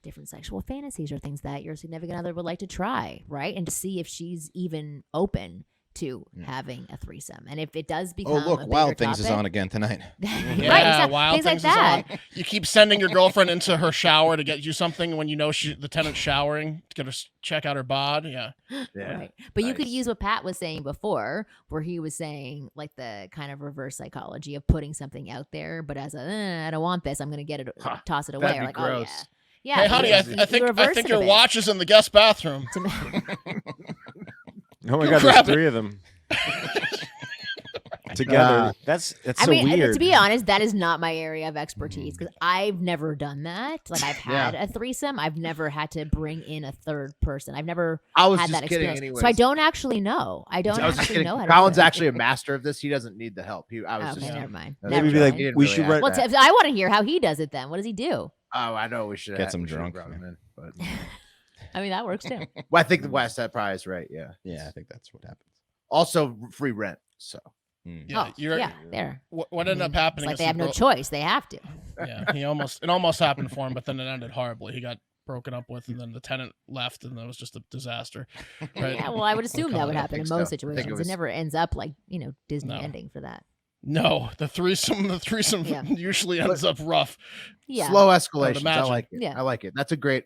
B: different sexual fantasies or things that your significant other would like to try, right? And to see if she's even open to having a threesome. And if it does become
A: Oh, look,
B: a
A: Wild
B: bigger
A: Things is
B: topic-
A: on again tonight.
B: right,
C: Yeah,
B: exactly.
C: Wild
B: things like
C: Things
B: that.
C: is on. You keep sending your girlfriend into her shower to get you something when you know the tenant's showering to get her check out her bod. Yeah.
E: Yeah.
B: Right. But you could
E: Nice.
B: use what Pat was saying before, where he was saying like the kind of reverse psychology of putting something out there, but as I don't want this, I'm going to get it,
E: Huh,
B: toss it away.
E: that'd
B: Or
E: be
B: like,
E: gross.
B: oh yeah.
C: Hey,
B: Yeah.
C: honey,
B: you-
C: I
B: you
C: think
B: reverse it a
C: your
B: bit.
C: watch is in the guest bathroom.
B: To-
D: Oh my
C: Go
D: God,
C: grab
D: there's 3 of them. Together. That's
B: I
D: so
B: mean,
D: weird.
B: to be honest, that is not my area of expertise because I've never done that. Like I've had a threesome. I've never had to bring in a third person. I've never
E: I was
B: had
E: just
B: that
E: kidding.
B: experience.
E: Anyways,
B: So I don't actually know. I don't
E: I was just
B: actually
E: kidding.
B: know how to
E: Colin's
B: do it.
E: actually a master of this. He doesn't need the help. I was
B: Okay,
E: just
B: never mind.
E: Maybe
B: Never
D: be like,
B: mind.
E: He didn't
D: we
E: really
D: should
E: ask
D: write-
B: Well,
E: that.
B: I want to hear how he does it then. What does he do?
E: Oh, I know we should
A: Get
E: have-
A: some
E: we should've
A: drunk,
E: brought him in, but
B: I mean, that works too.
E: well, I think the West that probably is right. Yeah.
A: Yeah, I think that's what happens.
E: Also, free rent. So
C: Yeah,
B: Oh,
C: you're,
B: yeah, there.
C: What
B: I
C: ended
B: mean,
C: up happening
B: It's like
C: is
B: they
C: the
B: have no
C: girl-
B: choice. They have to.
C: Yeah, it almost happened for him, but then it ended horribly. He got broken up with, and then the tenant left, and it was just a disaster. Right?
B: Yeah, well, I would assume that would
E: I
B: happen in
E: think
B: most
E: so. I think it
B: situations. It
E: was-
B: never ends up like Disney
C: No.
B: ending for that.
C: No, the threesome
B: Yeah.
C: usually ends up rough.
B: Yeah,
E: slow escalations. I
C: imagine.
E: like it.
B: Yeah.
E: I like it. That's a great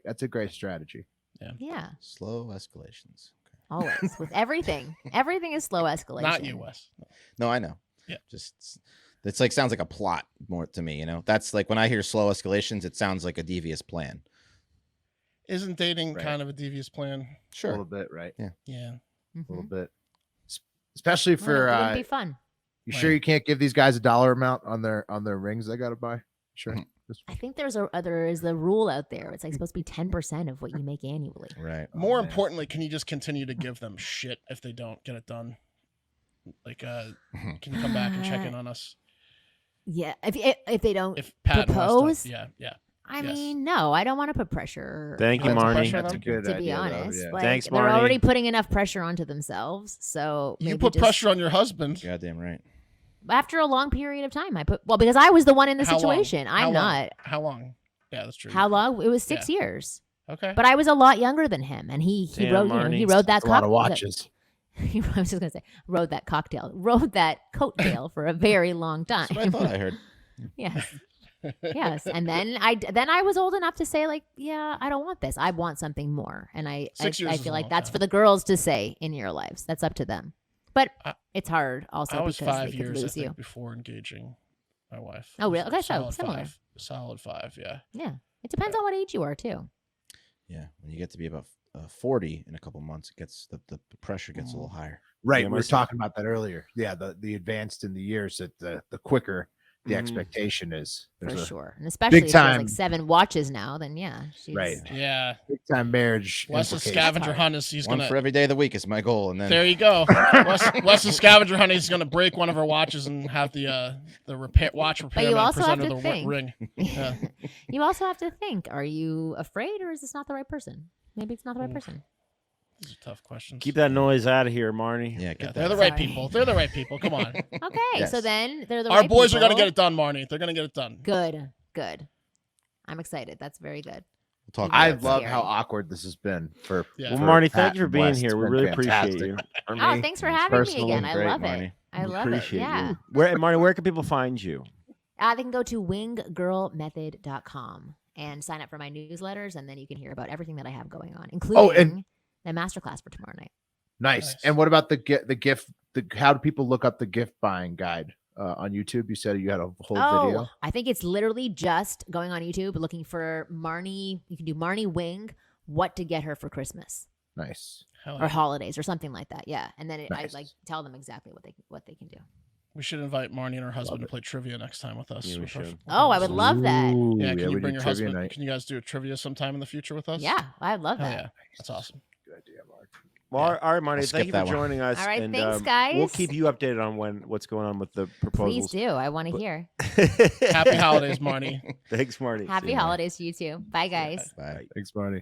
E: strategy.
B: yeah,
A: Slow escalations. Okay.
B: always with everything. Everything is slow escalation.
C: Not you, Wes.
A: No, I know.
C: Yeah.
A: Just it's like sounds like a plot more to me, That's like when I hear slow escalations, it sounds like a devious plan.
C: Isn't dating
E: Right.
C: kind of a devious plan?
E: A
A: Sure.
E: little bit, right?
C: Yeah.
E: A
B: Mhm.
E: little bit. Especially
B: Well,
E: for
B: it wouldn't be fun.
E: you sure you can't give these guys a dollar amount on their rings they got to buy? Sure.
A: Mhm.
B: I think there is the rule out there. It's like supposed to be 10% of what you make annually.
A: Right.
C: More importantly, can you just continue to give them shit if they don't get it done? Like, can you come back and check in on us?
B: Yeah, if they don't
C: If Pat
B: propose,
C: yeah.
B: I mean, no, I don't want to put pressure.
D: Thank you,
B: onto
D: Marni.
B: them,
E: That's a good
B: to be
E: idea, though,
B: honest.
E: yeah.
B: Like,
D: Thanks,
B: they're
D: Marni.
B: already putting enough pressure onto themselves. So
C: You
B: maybe
C: put
B: just,
C: pressure on your husband.
A: Goddamn right.
B: after a long period of time. Because I was the one in the
C: How long?
B: situation.
C: How
B: I'm
C: long?
B: not.
C: How long? Yeah, that's true.
B: How long? It was 6 years.
C: Okay.
B: But I was a lot younger than him, and he
D: Damn,
B: rode he
D: Marni.
B: rode that
E: a lot of
B: cocktail.
E: watches.
B: I was just gonna say rode that coattail for a very long time.
A: That's what I thought I heard.
B: Yes. Yes. And then I was old enough to say, like, yeah, I don't want this. I want something more. And I
C: 6 years is
B: feel
C: a
B: like
C: long
B: that's
C: time.
B: for the girls to say in your lives. That's up to them. But
C: I-
B: it's hard also
C: I was
B: because
C: 5
B: they could
C: years, I
B: lose
C: think,
B: you.
C: before engaging my wife.
B: Oh, really? Okay, so
C: Solid
B: similar.
C: 5. Solid 5, yeah.
B: Yeah. It depends on what age you are too.
A: Yeah. When you get to be about 40 in a couple months, it gets the pressure gets a little higher.
E: Right.
D: Yeah,
E: we were
D: myself.
E: talking about that earlier. Yeah, the advanced in the years, that the quicker the
D: Mhm.
E: expectation is.
B: For
E: There's a
B: sure. And especially if she has
E: time-
B: like 7 watches now, then yeah. She's,
E: Right.
C: Yeah.
E: big time marriage.
C: Wes's
E: implication.
C: scavenger
B: hard.
C: hunt is he's
A: One
C: gonna.
A: for every day of the week is my goal, and then
C: There you go. Wes's scavenger hunt is gonna break one of her watches and have the watch repairman
B: you also
C: present
B: have
C: her
B: to
C: the
B: think.
C: ring. Yeah.
B: You also have to think, are you afraid or is this not the right person? Maybe it's not the right person.
C: These are tough questions.
D: Keep that noise out of here, Marni.
A: yeah,
C: Yeah,
A: get
C: they're
A: that.
C: the right
B: Sorry.
C: people. They're the right people. Come on.
B: Okay,
A: Yes.
B: so then they're the
C: Our
B: right
C: boys are gonna
B: people.
C: get it done, Marni. They're gonna get it done.
B: Good. I'm excited. That's very good.
A: We'll talk.
E: I
A: about that.
E: love
B: Scary.
E: how awkward this has been for.
C: Yeah.
D: Well,
E: for
D: Marni,
E: Pat
D: thank you for
E: and
D: being
E: Wes.
D: here.
E: It's
D: We
E: been
D: really appreciate
E: fantastic.
D: you.
E: For
B: Oh,
E: me,
B: thanks for
E: it's
B: having me
E: personally
B: again. I
A: great,
B: love
A: Marni.
B: it. I
D: We
B: love
D: appreciate
B: it. Yeah.
D: you. Marni, where can people find you?
B: They can go to winggirlmethod.com and sign up for my newsletters, and then you can hear about everything that I have going on, including the masterclass for tomorrow night.
E: Nice.
C: Nice.
E: And what about the gift? How do people look up the gift buying guide on YouTube? You said you had a whole video.
B: I think it's literally just going on YouTube, looking for Marni. You can do Marni Wing, what to get her for Christmas
E: Nice.
C: Hell
B: or
C: yeah.
B: holidays or something like that. Yeah, and then I
E: Nice.
B: like tell them exactly what they can do.
C: We should invite Marni and her husband to play trivia next time with us.
D: Yeah, we
C: with her-
D: should.
C: with
B: Oh,
C: her
B: I would
C: husband.
B: love that.
E: Ooh,
C: Yeah, can you
E: we
C: bring
E: do
C: your
E: trivia
C: husband?
E: night.
C: Can you guys do a trivia sometime in the future with us?
B: Yeah, I'd love
C: Hell
B: that.
C: yeah. That's awesome.
E: Good idea, Mark.
D: Well, all right, Marni,
A: I'll
D: thank
A: skip
D: you for
A: that one.
D: joining us.
B: All right,
D: and,
B: thanks,
D: We'll
B: guys.
D: keep you updated on what's going on with the
B: Please
D: proposals.
B: do. I want to hear.
C: Happy holidays, Marni.
D: Thanks, Marni. See
B: Happy
D: you, Marni.
B: holidays to you too. Bye, guys.
A: Bye.
E: Thanks, Marty.